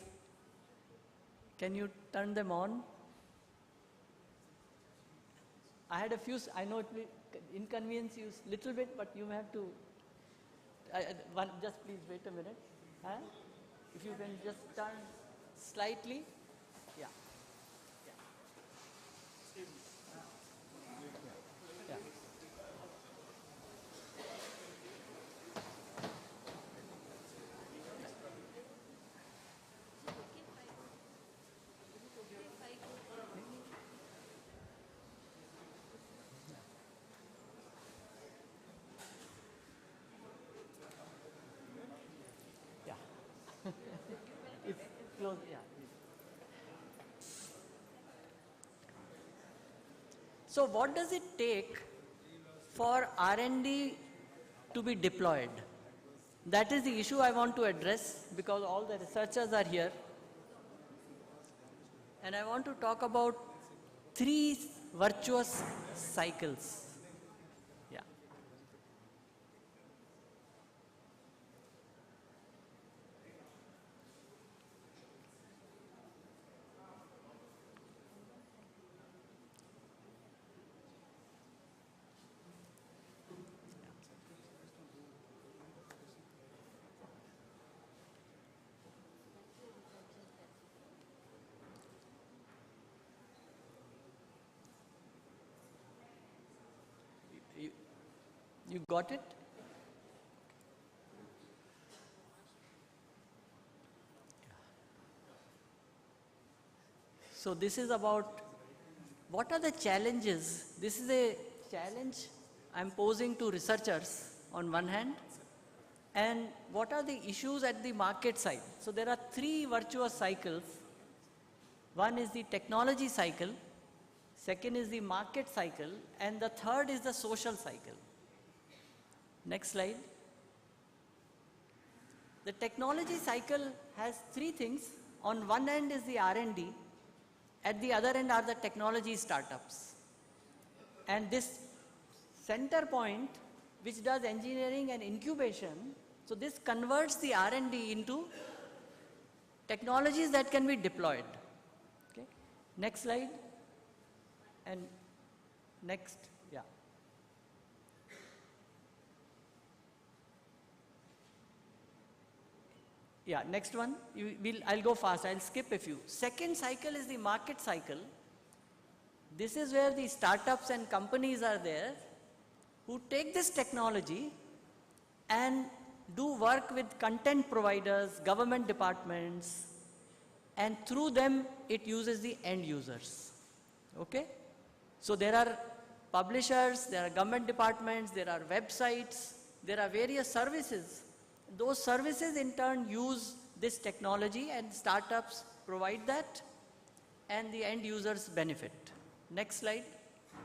Can you turn them on? I had a few, I know it will inconvenience you a little bit, but you have to, just please wait a minute. Huh? If you can just turn slightly. Yeah. Yeah. It's close, yeah. So what does it take for R&D to be deployed? That is the issue I want to address, because all the researchers are here. And I want to talk about 3 virtuous cycles. Yeah. You got it? So this is about what are the challenges. This is a challenge I'm posing to researchers on one hand, and what are the issues at the market side. So there are 3 virtuous cycles. One is the technology cycle, second is the market cycle, and the third is the social cycle. Next slide. The technology cycle has 3 things. On one end is the R&D, at the other end are the technology startups. And this center point, which does engineering and incubation, so this converts the R&D into technologies that can be deployed. Okay. Next slide. And next, yeah. Yeah, next one. I'll go fast. I'll skip a few. Second cycle is the market cycle. This is where the startups and companies are there who take this technology and do work with content providers, government departments, and through them it uses the end users. Okay? So there are publishers, there are government departments, there are websites, there are various services. Those services in turn use this technology and startups provide that and the end users benefit. Next slide,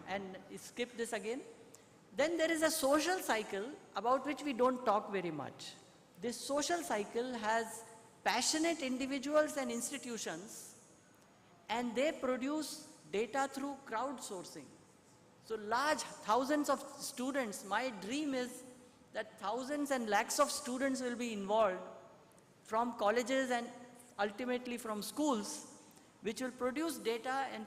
and skip this again. Then there is a social cycle about which we don't talk very much. This social cycle has passionate individuals and institutions, and they produce data through crowdsourcing. So large thousands of students, my dream is that thousands and lakhs of students will be involved from colleges and ultimately from schools, which will produce data and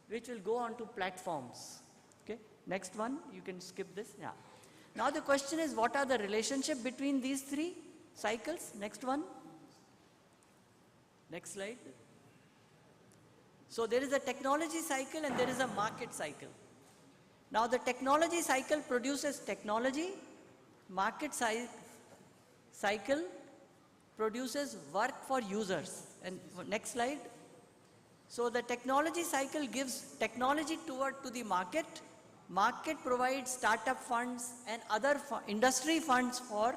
which will go onto platforms. Okay, next one, you can skip this. Yeah. Now the question is, what are the relationship between these three cycles? Next one. Next slide. So there is a technology cycle and there is a market cycle. Now the technology cycle produces technology, market cycle produces work for users. And next slide. So the technology cycle gives technology to the market. Market provides startup funds and other industry funds for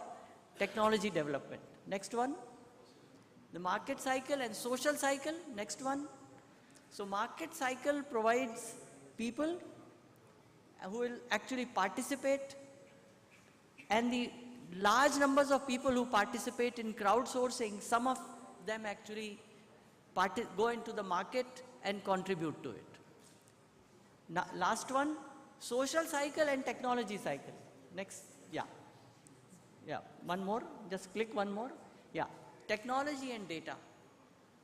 technology development. Next one. The market cycle and social cycle. Next one. So market cycle provides people who will actually participate, and the large numbers of people who participate in crowdsourcing, some of them actually go into the market and contribute to it. Now, last one, social cycle and technology cycle. Next, yeah. Yeah, one more, just click one more. Yeah, technology and data.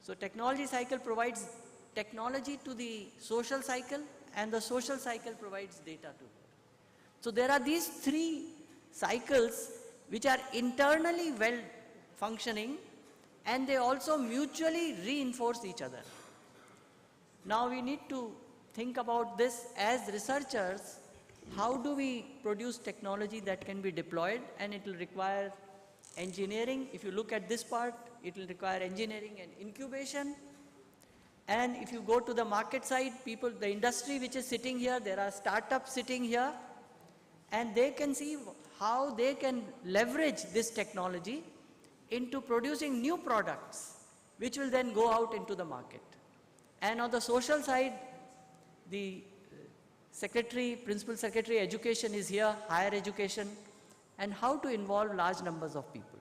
So technology cycle provides technology to the social cycle and the social cycle provides data to it. So there are these three cycles which are internally well functioning and they also mutually reinforce each other. Now we need to think about this as researchers. How do we produce technology that can be deployed, and it will require engineering. If you look at this part, it will require engineering and incubation. And if you go to the market side, the industry which is sitting here, there are startups sitting here, and they can see how they can leverage this technology into producing new products, which will then go out into the market. And on the social side, the Principal Secretary Education is here, higher education, and how to involve large numbers of people.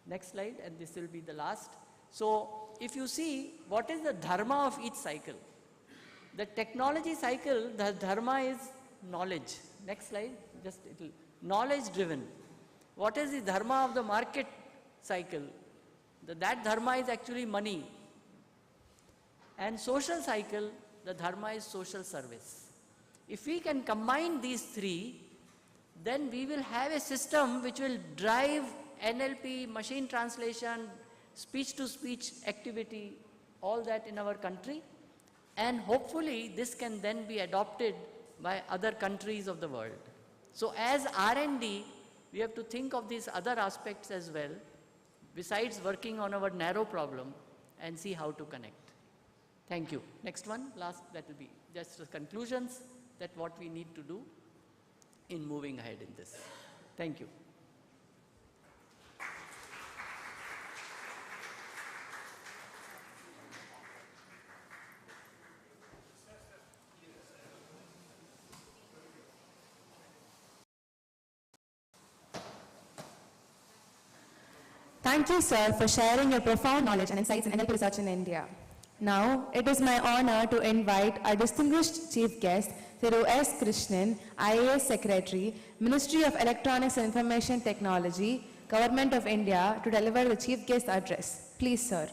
Next slide, and this will be the last. So, if you see, what is the dharma of each cycle? The technology cycle, the dharma is knowledge. Next slide, just knowledge driven. What is the dharma of the market cycle? That dharma is actually money. And social cycle, the dharma is social service. If we can combine these three, then we will have a system which will drive NLP, machine translation, speech-to-speech activity, all that in our country. And hopefully this can then be adopted by other countries of the world. So as R&D, we have to think of these other aspects as well, besides working on our narrow problem, and see how to connect. Thank you. Next one, last, that will be just the conclusions that what we need to do in moving ahead in this. Thank you. Thank you, sir, for sharing your profound knowledge and insights in NLP research in India. Now, it is my honor to invite our distinguished chief guest, Thiru S. Krishnan, IAS Secretary, Ministry of Electronics and Information Technology, Government of India, to deliver the chief guest address. Please, sir.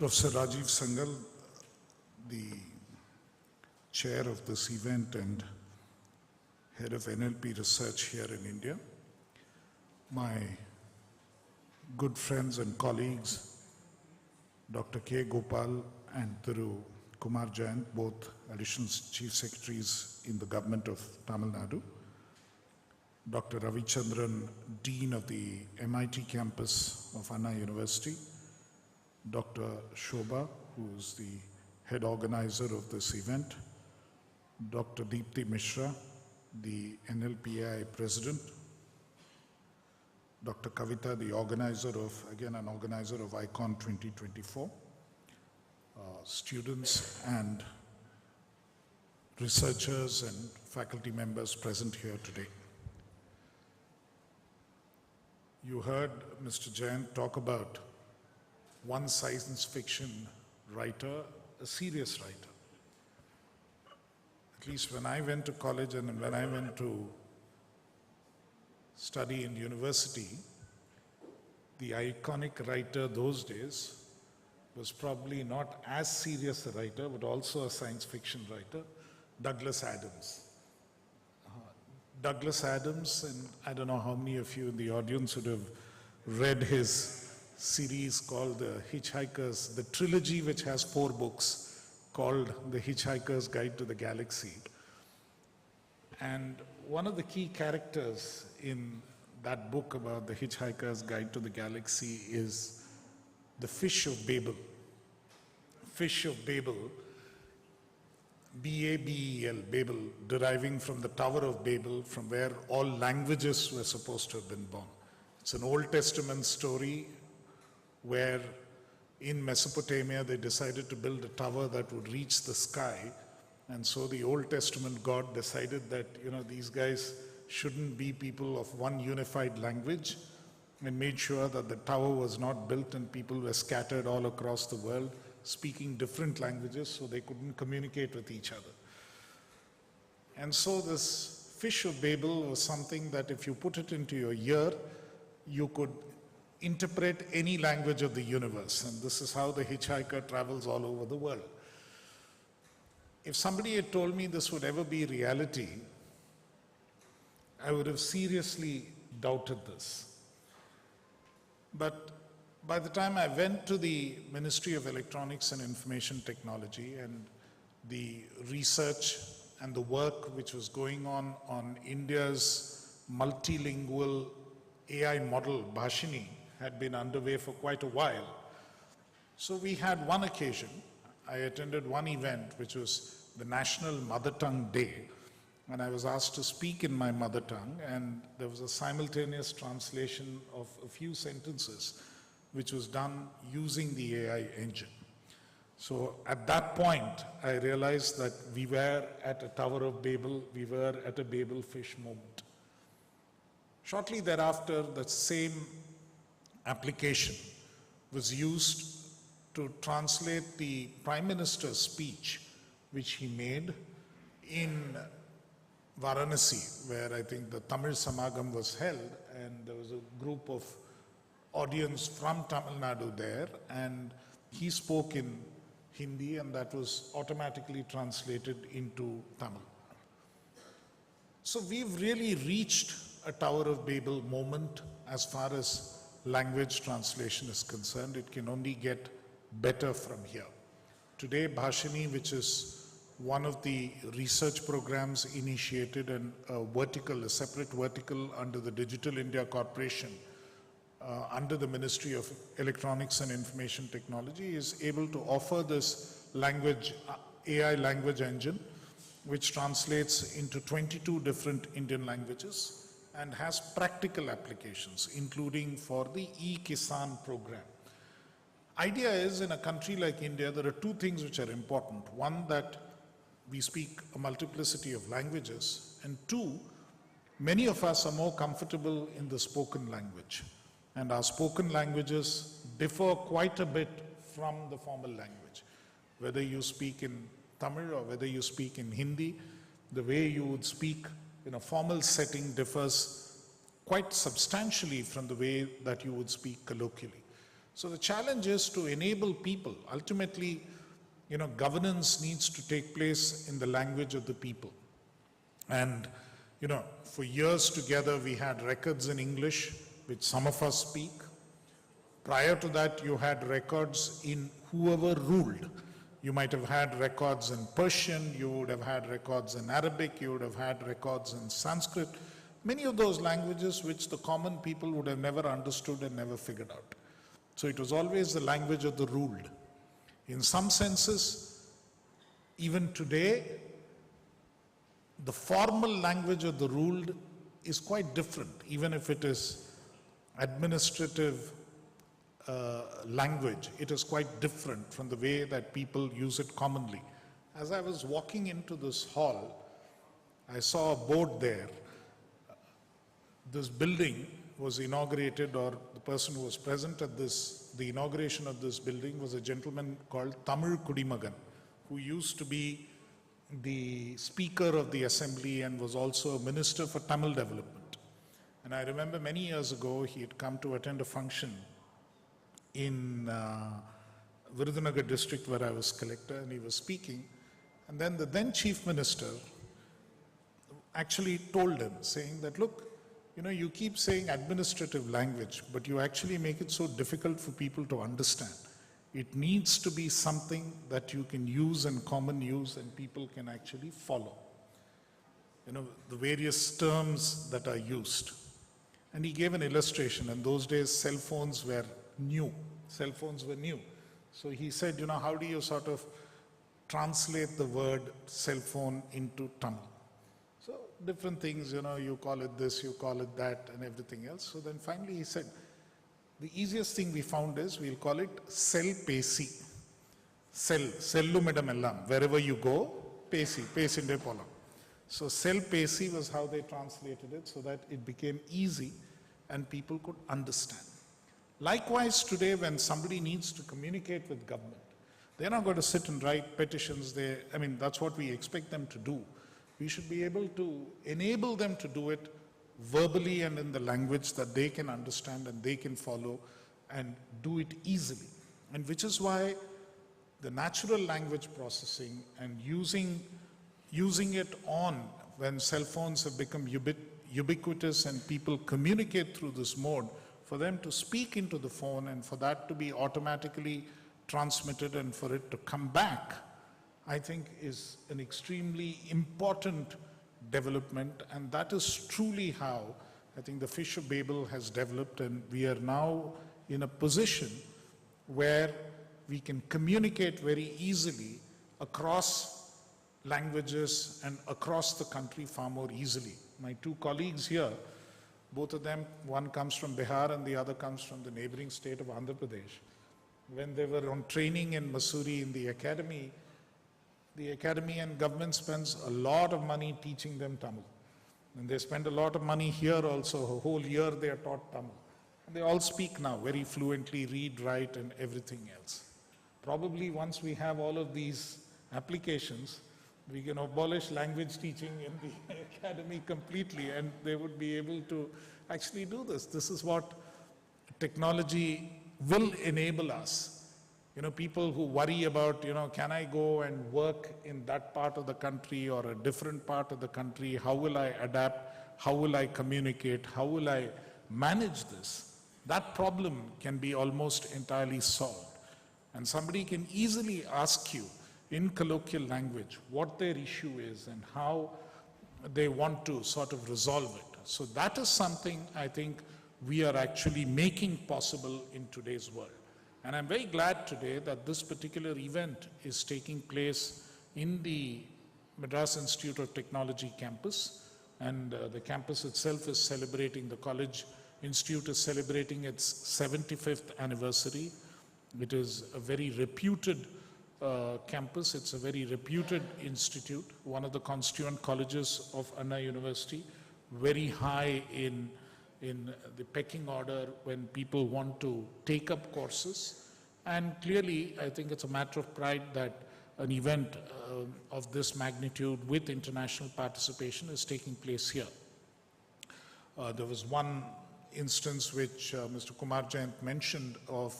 Professor Rajiv Sangal, the chair of this event and head of NLP research here in India, my good friends and colleagues, Dr. K. Gopal and Thiru, Kumar, Jayant, both additional chief secretaries in the government of Tamil Nadu, Dr. Ravichandran, dean of the MeitY campus of Anna University, Dr. Sobha, who is the head organizer of this event, Dr. Dipti Misra, the NLPAI president, Dr. Kavitha, the organizer of, again an organizer of ICON 2024, students and researchers and faculty members present here today. You heard Mr. Jayant talk about one science fiction writer, a serious writer. At least when I went to college and when I went to study in university, the iconic writer those days was probably not as serious a writer, but also a science fiction writer, Douglas Adams. Douglas Adams, and I don't know how many of you in the audience would have read his series called The Hitchhiker's, the trilogy which has 4 books called The Hitchhiker's Guide to the Galaxy. And one of the key characters in that book about The Hitchhiker's Guide to the Galaxy is the fish of Babel. Fish of Babel, B-A-B-E-L, Babel, deriving from the Tower of Babel, from where all languages were supposed to have been born. It's an Old Testament story where in Mesopotamia they decided to build a tower that would reach the sky. And so the Old Testament God decided that, these guys shouldn't be people of one unified language, and made sure that the tower was not built and people were scattered all across the world speaking different languages so they couldn't communicate with each other. And so this fish of Babel was something that if you put it into your ear, you could interpret any language of the universe. And this is how the hitchhiker travels all over the world. If somebody had told me this would ever be reality, I would have seriously doubted this. But by the time I went to the Ministry of Electronics and Information Technology and the research and the work which was going on India's multilingual AI model, Bhashini, had been underway for quite a while. So we had one occasion, I attended one event which was the National Mother Tongue Day, and I was asked to speak in my mother tongue, and there was a simultaneous translation of a few sentences which was done using the AI engine. So at that point, I realized that we were at a Tower of Babel, we were at a Babel fish moment. Shortly thereafter, the same application was used to translate the Prime Minister's speech, which he made in Varanasi, where I think the Tamil Samagam was held, and there was a group of audience from Tamil Nadu there, and he spoke in Hindi, and that was automatically translated into Tamil. So we've really reached a Tower of Babel moment as far as language translation is concerned. It can only get better from here. Today, Bhashini, which is one of the research programs initiated and a separate vertical under the Digital India Corporation, under the Ministry of Electronics and Information Technology, is able to offer this language, AI language engine, which translates into 22 different Indian languages and has practical applications, including for the e-Kisan program. Idea is, in a country like India, there are 2 things which are important. One, that we speak a multiplicity of languages, and 2, many of us are more comfortable in the spoken language, and our spoken languages differ quite a bit from the formal language. Whether you speak in Tamil or whether you speak in Hindi, the way you would speak in a formal setting differs quite substantially from the way that you would speak colloquially. So the challenge is to enable people. Ultimately, governance needs to take place in the language of the people. And, for years together, we had records in English, which some of us speak. Prior to that, you had records in whoever ruled. You might have had records in Persian, you would have had records in Arabic, you would have had records in Sanskrit. Many of those languages which the common people would have never understood and never figured out. So it was always the language of the ruled. In some senses, even today, the formal language of the ruled is quite different, even if it is administrative language. It is quite different from the way that people use it commonly. As I was walking into this hall, I saw a board there. This building was inaugurated, or the person who was present at the inauguration of this building was a gentleman called Tamil Kudimagan, who used to be the Speaker of the Assembly and was also a Minister for Tamil Development. And I remember many years ago, he had come to attend a function in Virudhunagar district where I was collector, and he was speaking. And then the then Chief Minister actually told him, saying that, look, you keep saying administrative language, but you actually make it so difficult for people to understand. It needs to be something that you can use in common use and people can actually follow. The various terms that are used. And he gave an illustration. In those days, cell phones were new. Cell phones were new. So he said, how do you sort of translate the word cell phone into Tamil? So different things, you call it this, you call it that, and everything else. So then finally he said, the easiest thing we found is we'll call it cell pesi. Cellu medam ellam. Wherever you go, pesi inde polam. So cell pesi was how they translated it, so that it became easy and people could understand. Likewise, today when somebody needs to communicate with government, they're not going to sit and write petitions. That's what we expect them to do. We should be able to enable them to do it verbally and in the language that they can understand and they can follow and do it easily. And which is why the natural language processing and using it on when cell phones have become ubiquitous and people communicate through this mode, for them to speak into the phone and for that to be automatically transmitted and for it to come back, I think is an extremely important development, and that is truly how I think the Fish of Babel has developed, and we are now in a position where we can communicate very easily across languages and across the country far more easily. My two colleagues here, both of them, one comes from Bihar and the other comes from the neighboring state of Andhra Pradesh. When they were on training in Mussoorie in the academy and government spends a lot of money teaching them Tamil. And they spend a lot of money here also. A whole year they are taught Tamil. And they all speak now very fluently, read, write, and everything else. Probably once we have all of these applications, we can abolish language teaching in the academy completely, and they would be able to actually do this. This is what technology will enable us. People who worry about, can I go and work in that part of the country or a different part of the country? How will I adapt? How will I communicate? How will I manage this? That problem can be almost entirely solved. And somebody can easily ask you in colloquial language what their issue is and how they want to sort of resolve it. So that is something I think we are actually making possible in today's world. And I'm very glad today that this particular event is taking place in the Madras Institute of Technology campus. And the campus itself is celebrating, the college institute is celebrating its 75th anniversary. It is a very reputed campus. It's a very reputed institute, one of the constituent colleges of Anna University, very high in the pecking order when people want to take up courses. And clearly, I think it's a matter of pride that an event of this magnitude with international participation is taking place here. There was one instance which Mr. Kumar Jayant mentioned of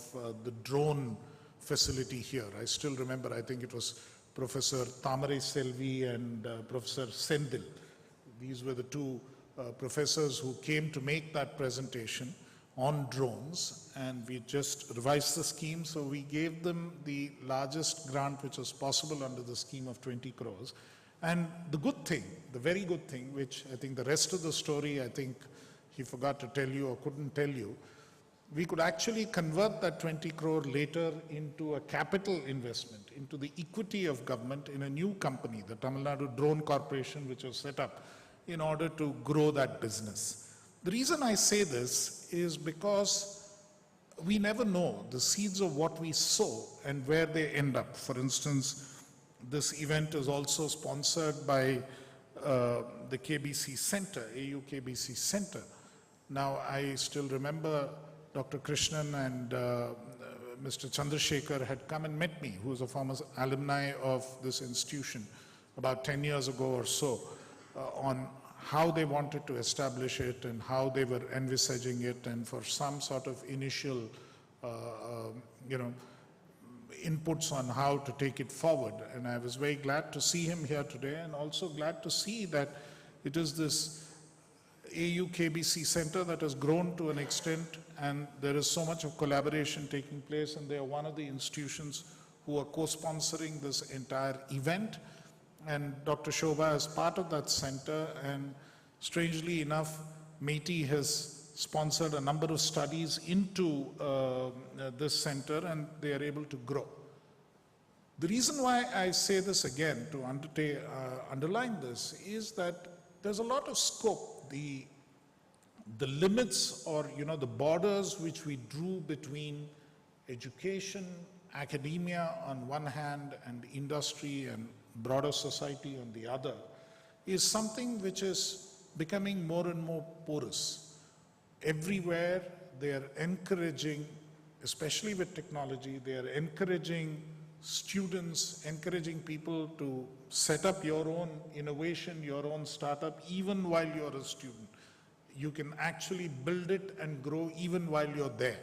the drone facility here. I still remember, I think it was Professor Tamare Selvi and Professor Sendil. These were the two professors who came to make that presentation on drones, and we just revised the scheme, so we gave them the largest grant which was possible under the scheme of 20 crores. And the good thing, the very good thing, which I think the rest of the story, I think he forgot to tell you or couldn't tell you, we could actually convert that 20 crore later into a capital investment, into the equity of government in a new company, the Tamil Nadu Drone Corporation, which was set up in order to grow that business. The reason I say this is because we never know the seeds of what we sow and where they end up. For instance, this event is also sponsored by the KBC Center, AU-KBC Center. Now, I still remember Dr. Krishnan and Mr. Chandrasekhar had come and met me, who was a former alumni of this institution about 10 years ago or so, on how they wanted to establish it and how they were envisaging it, and for some sort of initial, inputs on how to take it forward. And I was very glad to see him here today, and also glad to see that it is this AU-KBC Center that has grown to an extent, and there is so much of collaboration taking place, and they are one of the institutions who are co-sponsoring this entire event. And Dr. Sobha is part of that center, and strangely enough, MeitY has sponsored a number of studies into this center, and they are able to grow. The reason why I say this again, to underline this, is that there's a lot of scope. The limits, or the borders which we drew between education, academia on one hand, and industry and broader society on the other, is something which is becoming more and more porous. Everywhere they are encouraging, especially with technology, they are encouraging students, encouraging people to set up your own innovation, your own startup, even while you're a student. You can actually build it and grow even while you're there.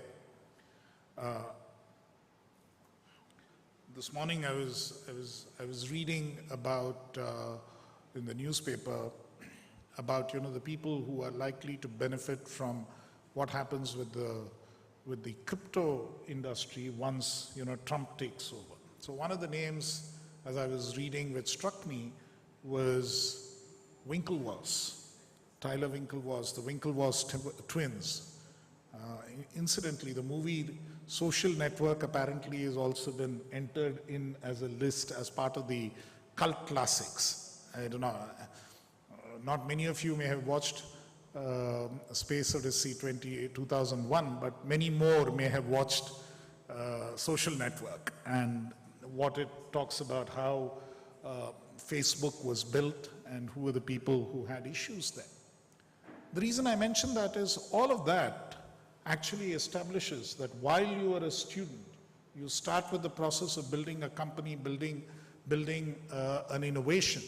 This morning I was reading about in the newspaper about the people who are likely to benefit from what happens with the crypto industry once Trump takes over. So one of the names, as I was reading, which struck me was Winklevoss, Tyler Winklevoss, the Winklevoss twins. Incidentally, the movie Social Network apparently has also been entered in as a list as part of the cult classics. I don't know, not many of you may have watched Space Odyssey 2001, but many more may have watched Social Network, and what it talks about how Facebook was built and who were the people who had issues there. The reason I mention that is all of that actually establishes that while you are a student, you start with the process of building a company, building an innovation.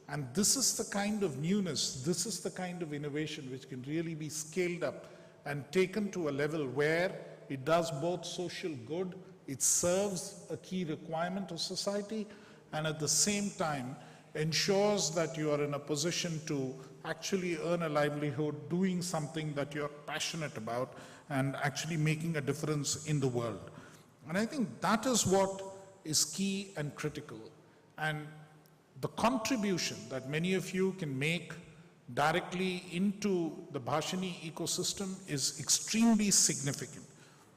And this is the kind of newness, this is the kind of innovation which can really be scaled up and taken to a level where it does both social good, it serves a key requirement of society, and at the same time ensures that you are in a position to actually earn a livelihood doing something that you're passionate about and actually making a difference in the world. And I think that is what is key and critical. And the contribution that many of you can make directly into the Bhashini ecosystem is extremely significant.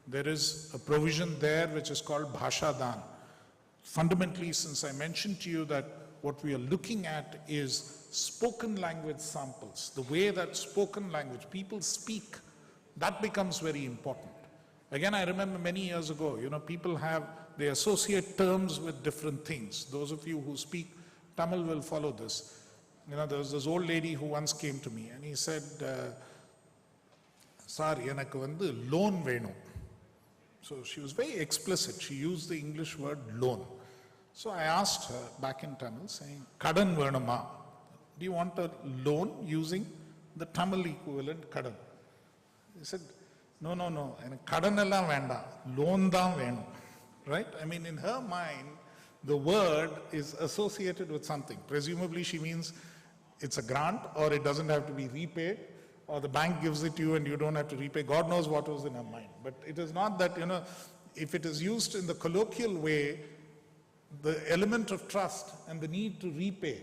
There is a provision there which is called Bhasha Dan. Fundamentally, since I mentioned to you that what we are looking at is spoken language samples, the way that spoken language, people speak, that becomes very important. Again, I remember many years ago, people they associate terms with different things. Those of you who speak Tamil will follow this. There was this old lady who once came to me and he said, "Sir, enakku vandu loan venum." So she was very explicit. She used the English word loan. So I asked her back in Tamil saying, "Kadan venuma?" Do you want a loan using the Tamil equivalent kadan? He said, no, kadanella venda, loan dhaan venum. Right? I mean, in her mind, the word is associated with something. Presumably she means it's a grant, or it doesn't have to be repaid, or the bank gives it to you and you don't have to repay. God knows what was in her mind. But it is not that, if it is used in the colloquial way, the element of trust and the need to repay,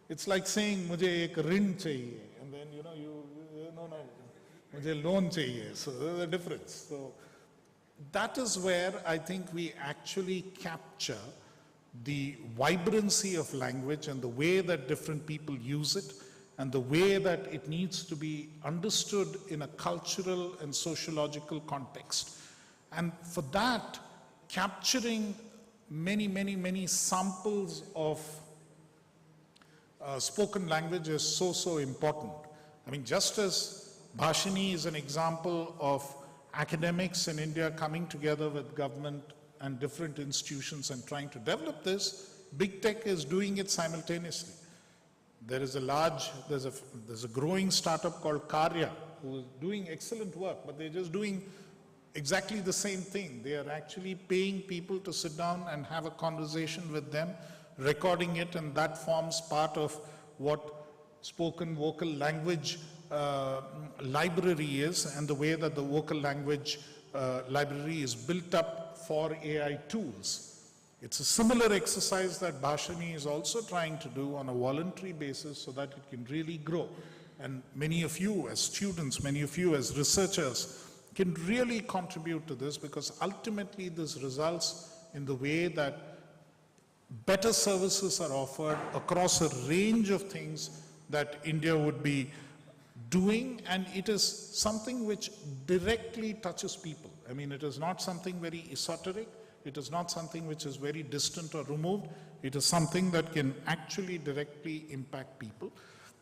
it's like saying, mujhe ek rin chahiye, and then, no, mujhe loan chahiye. So there's a difference. So that is where I think we actually capture the vibrancy of language and the way that different people use it and the way that it needs to be understood in a cultural and sociological context. And for that, capturing many samples of spoken language is so important. I mean, just as Bhashini is an example of academics in India coming together with government and different institutions and trying to develop this, big tech is doing it simultaneously. There's a growing startup called Karya who is doing excellent work, but they're just doing exactly the same thing. They are actually paying people to sit down and have a conversation with them, recording it, and that forms part of what spoken vocal language library is, and the way that the vocal language library is built up for AI tools. It's a similar exercise that Bhashini is also trying to do on a voluntary basis so that it can really grow. And many of you as students, many of you as researchers can really contribute to this, because ultimately this results in the way that better services are offered across a range of things that India would be doing, and it is something which directly touches people. I mean, it is not something very esoteric, it is not something which is very distant or removed, it is something that can actually directly impact people.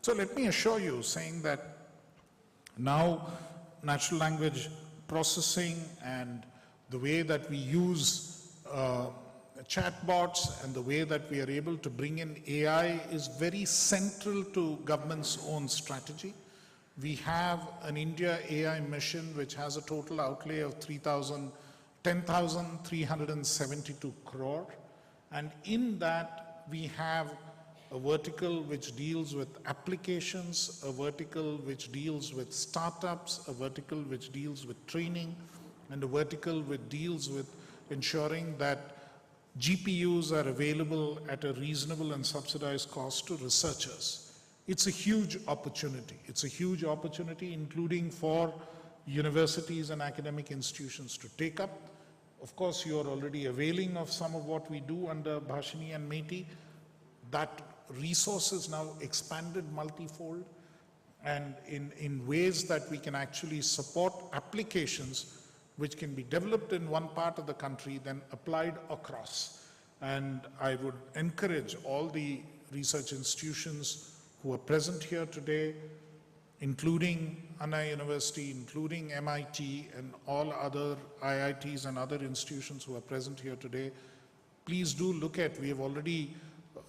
So let me assure you, saying that now natural language processing and the way that we use chatbots and the way that we are able to bring in AI is very central to government's own strategy. We have an India AI mission which has a total outlay of 10,372 crore. And in that we have a vertical which deals with applications, a vertical which deals with startups, a vertical which deals with training, and a vertical which deals with ensuring that GPUs are available at a reasonable and subsidized cost to researchers. It's a huge opportunity. It's a huge opportunity, including for universities and academic institutions to take up. Of course, you are already availing of some of what we do under Bhashini and MeitY. That resource is now expanded multifold, and in ways that we can actually support applications which can be developed in one part of the country, then applied across. And I would encourage all the research institutions who are present here today, including Anna University, including MIT, and all other IITs and other institutions who are present here today, please do look at, we have already,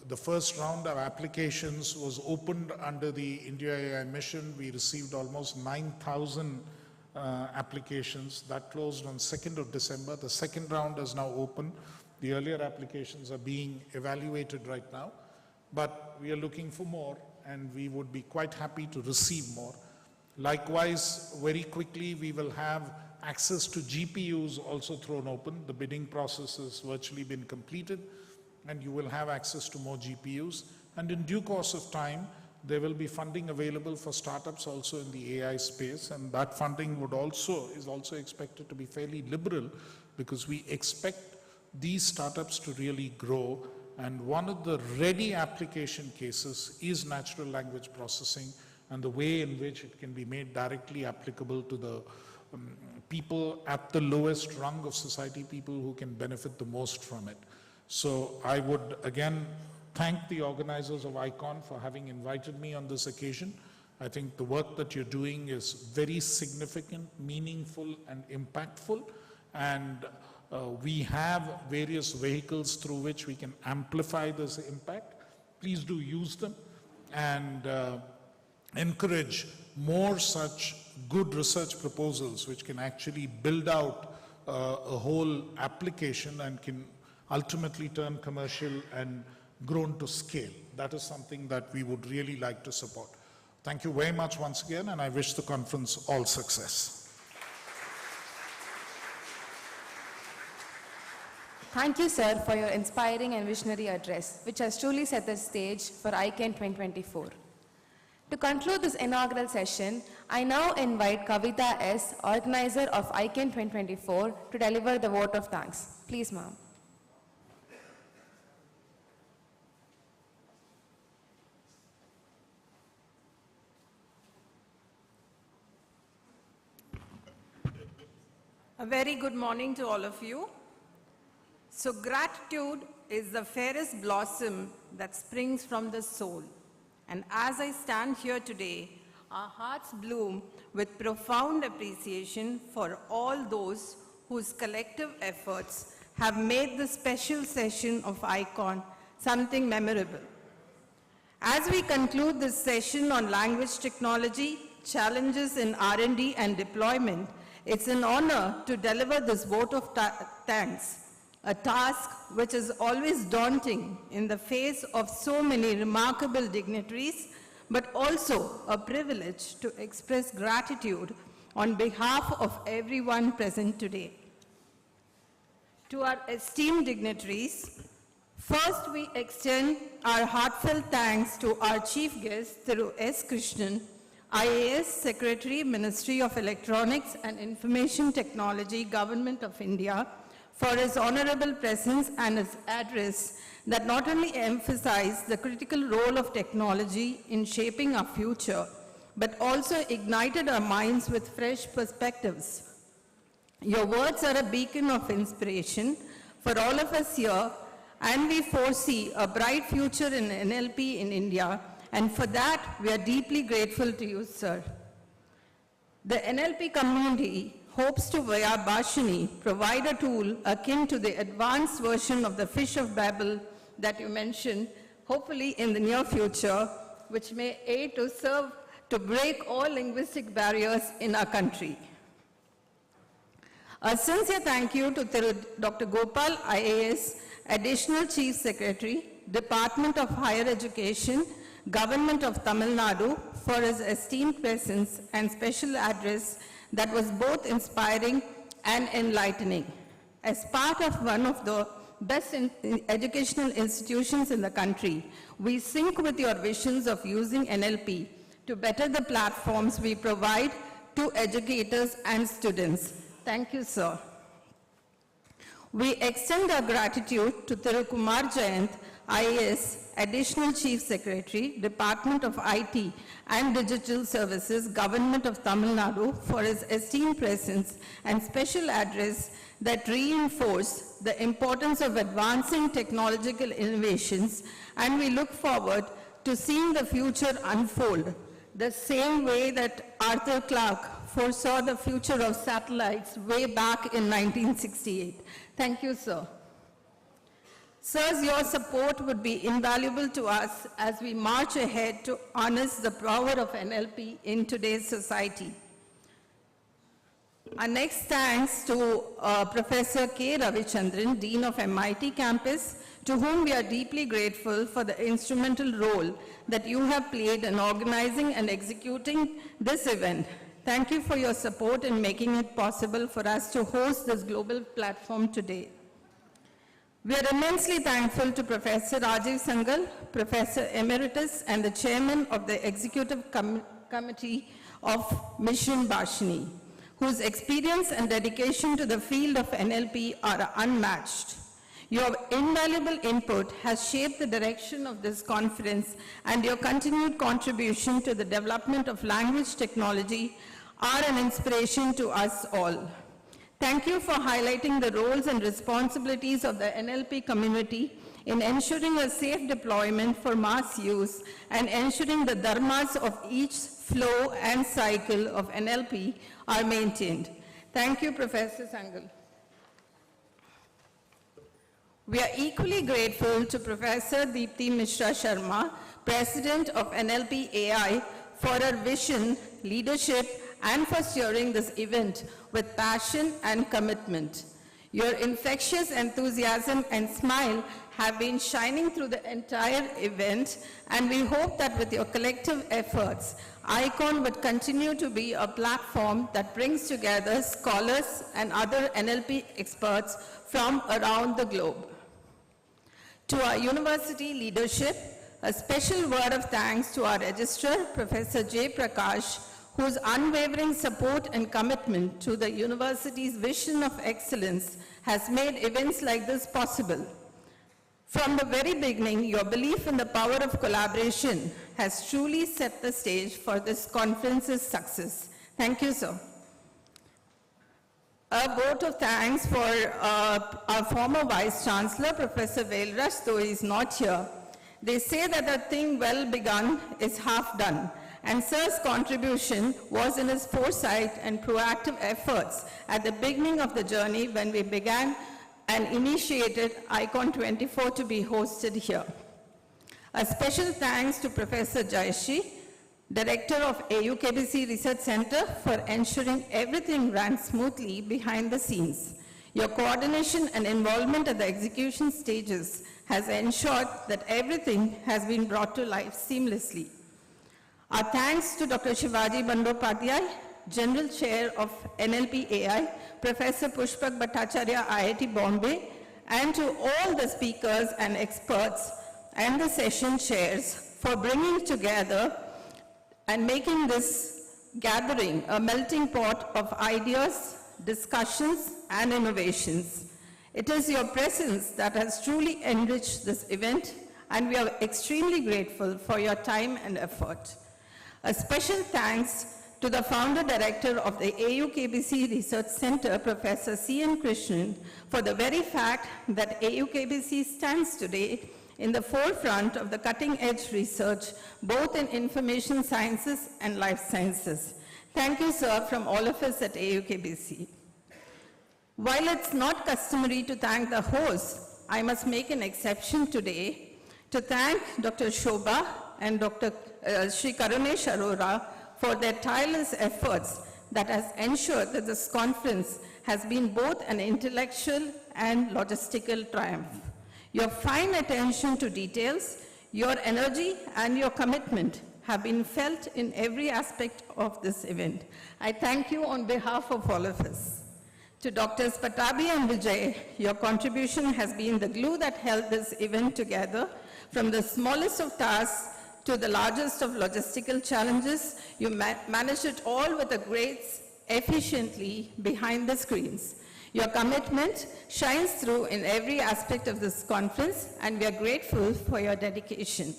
the first round of applications was opened under the India AI mission. We received almost 9,000 applications. That closed on 2nd of December. The second round is now open. The earlier applications are being evaluated right now, but we are looking for more, and we would be quite happy to receive more. Likewise, very quickly, we will have access to GPUs also thrown open. The bidding process has virtually been completed, and you will have access to more GPUs. And in due course of time, there will be funding available for startups also in the AI space, and that funding is also expected to be fairly liberal, because we expect these startups to really grow. And one of the ready application cases is natural language processing, and the way in which it can be made directly applicable to the people at the lowest rung of society, people who can benefit the most from it. So I would again thank the organizers of ICON for having invited me on this occasion. I think the work that you're doing is very significant, meaningful, and impactful. And we have various vehicles through which we can amplify this impact. Please do use them and encourage more such good research proposals which can actually build out a whole application and can ultimately turn commercial and grown to scale. That is something that we would really like to support. Thank you very much once again, and I wish the conference all success. Thank you, sir, for your inspiring and visionary address, which has truly set the stage for ICANN 2024. To conclude this inaugural session, I now invite Kavitha S., organizer of ICANN 2024, to deliver the vote of thanks. Please, ma'am. A very good morning to all of you. So gratitude is the fairest blossom that springs from the soul. And as I stand here today, our hearts bloom with profound appreciation for all those whose collective efforts have made this special session of ICON something memorable. As we conclude this session on language technology, challenges in R&D and deployment, it's an honor to deliver this vote of thanks, a task which is always daunting in the face of so many remarkable dignitaries, but also a privilege to express gratitude on behalf of everyone present today. To our esteemed dignitaries, first we extend our heartfelt thanks to our chief guest, Thiru S. Krishnan, IAS Secretary, Ministry of Electronics and Information Technology, Government of India, for his honorable presence and his address that not only emphasized the critical role of technology in shaping our future, but also ignited our minds with fresh perspectives. Your words are a beacon of inspiration for all of us here, and we foresee a bright future in NLP in India, and for that, we are deeply grateful to you, sir. The NLP community hopes to, via Bhashini, provide a tool akin to the advanced version of the Fish of Babel that you mentioned, hopefully in the near future, which may aid to serve to break all linguistic barriers in our country. A sincere thank you to Dr. Gopal, IAS, Additional Chief Secretary, Department of Higher Education, Government of Tamil Nadu, for his esteemed presence and special address that was both inspiring and enlightening. As part of one of the best educational institutions in the country, we sync with your visions of using NLP to better the platforms we provide to educators and students. Thank you, sir. We extend our gratitude to Thiru Kumar Jayant, IAS, Additional Chief Secretary, Department of IT and Digital Services, Government of Tamil Nadu, for his esteemed presence and special address that reinforce the importance of advancing technological innovations, and we look forward to seeing the future unfold the same way that Arthur Clarke foresaw the future of satellites way back in 1968. Thank you, sir. Sirs, your support would be invaluable to us as we march ahead to harness the power of NLP in today's society. Our next thanks to Professor K. Ravichandran, Dean of MeitY campus, to whom we are deeply grateful for the instrumental role that you have played in organizing and executing this event. Thank you for your support in making it possible for us to host this global platform today. We are immensely thankful to Professor Rajiv Sangal, Professor Emeritus, and the Chairman of the Executive Committee of Mission Bhashini, whose experience and dedication to the field of NLP are unmatched. Your invaluable input has shaped the direction of this conference, and your continued contribution to the development of language technology are an inspiration to us all. Thank you for highlighting the roles and responsibilities of the NLP community in ensuring a safe deployment for mass use and ensuring the dharmas of each flow and cycle of NLP are maintained. Thank you, Professor Sangal. We are equally grateful to Professor Dipti Misra Sharma, President of NLPAI, for her vision, leadership, and for steering this event with passion and commitment. Your infectious enthusiasm and smile have been shining through the entire event, and we hope that with your collective efforts, ICON would continue to be a platform that brings together scholars and other NLP experts from around the globe. To our university leadership, a special word of thanks to our registrar, Professor J. Prakash, whose unwavering support and commitment to the university's vision of excellence has made events like this possible. From the very beginning, your belief in the power of collaboration has truly set the stage for this conference's success. Thank you, sir. A vote of thanks for our former Vice Chancellor, Professor Velraj, though he is not here. They say that a thing well begun is half done, and Sir's contribution was in his foresight and proactive efforts at the beginning of the journey when we began and initiated ICON 24 to be hosted here. A special thanks to Professor Jayashree, Director of AU-KBC Research Center, for ensuring everything ran smoothly behind the scenes. Your coordination and involvement at the execution stages has ensured that everything has been brought to life seamlessly. Our thanks to Dr. Shivaji Bandyopadhyay, General Chair of NLPAI, Professor Pushpak Bhattacharya, IIT Bombay, and to all the speakers and experts and the session chairs for bringing together and making this gathering a melting pot of ideas, discussions, and innovations. It is your presence that has truly enriched this event, and we are extremely grateful for your time and effort. A special thanks to the founder director of the AU-KBC Research Center, Professor C.N. Krishnan, for the very fact that AU-KBC stands today in the forefront of the cutting-edge research, both in information sciences and life sciences. Thank you, sir, from all of us at AU-KBC. While it's not customary to thank the host, I must make an exception today to thank Dr. Sobha and Dr. Shri Karunesh Arora for their tireless efforts that has ensured that this conference has been both an intellectual and logistical triumph. Your fine attention to details, your energy, and your commitment have been felt in every aspect of this event. I thank you on behalf of all of us. To Drs. Patabi and Vijay, your contribution has been the glue that held this event together. From the smallest of tasks to the largest of logistical challenges, you managed it all with a grace efficiently behind the screens. Your commitment shines through in every aspect of this conference, and we are grateful for your dedication.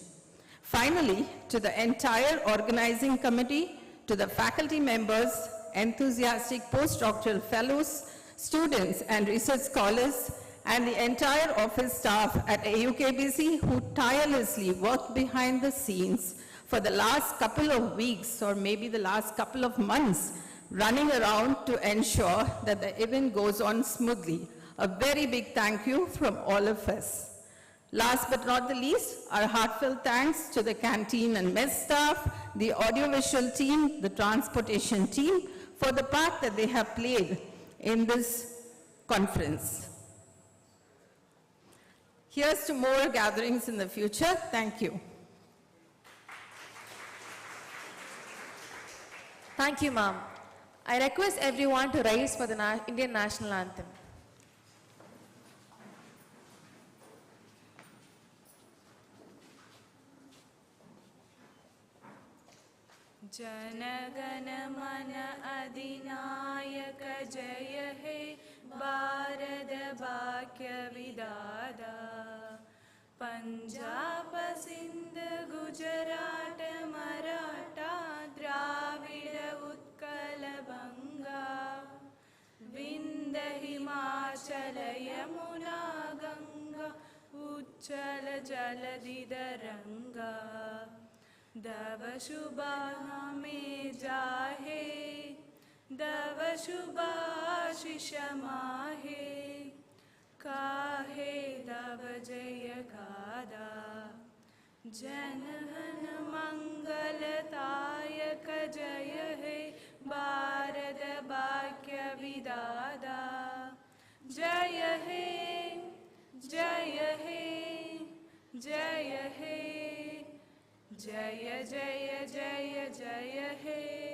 Finally, to the entire organizing committee, to the faculty members, enthusiastic postdoctoral fellows, students and research scholars, and the entire office staff at AU-KBC who tirelessly worked behind the scenes for the last couple of weeks or maybe the last couple of months, running around to ensure that the event goes on smoothly. A very big thank you from all of us. Last but not the least, our heartfelt thanks to the canteen and mess staff, the audiovisual team, the transportation team, for the part that they have played in this conference. Here's to more gatherings in the future. Thank you. Thank you, ma'am. I request everyone to rise for the Indian National Anthem. Janagana mana adinayaka jaya he Bharata bhakya vidada Punjab Sindh Gujarat Maratha Dravida Utkala Banga Vindhya Himachala Yamuna Ganga Uchala Jaladidharanga Dava Shubha me jahe, Dava Shubha shishamahe, Kahe Dava Jaya Kada, Janahan Mangalatayaka Jaya he, Bharat भाग्य विदाता जय हे जय हे जय हे जय जय जय जय हे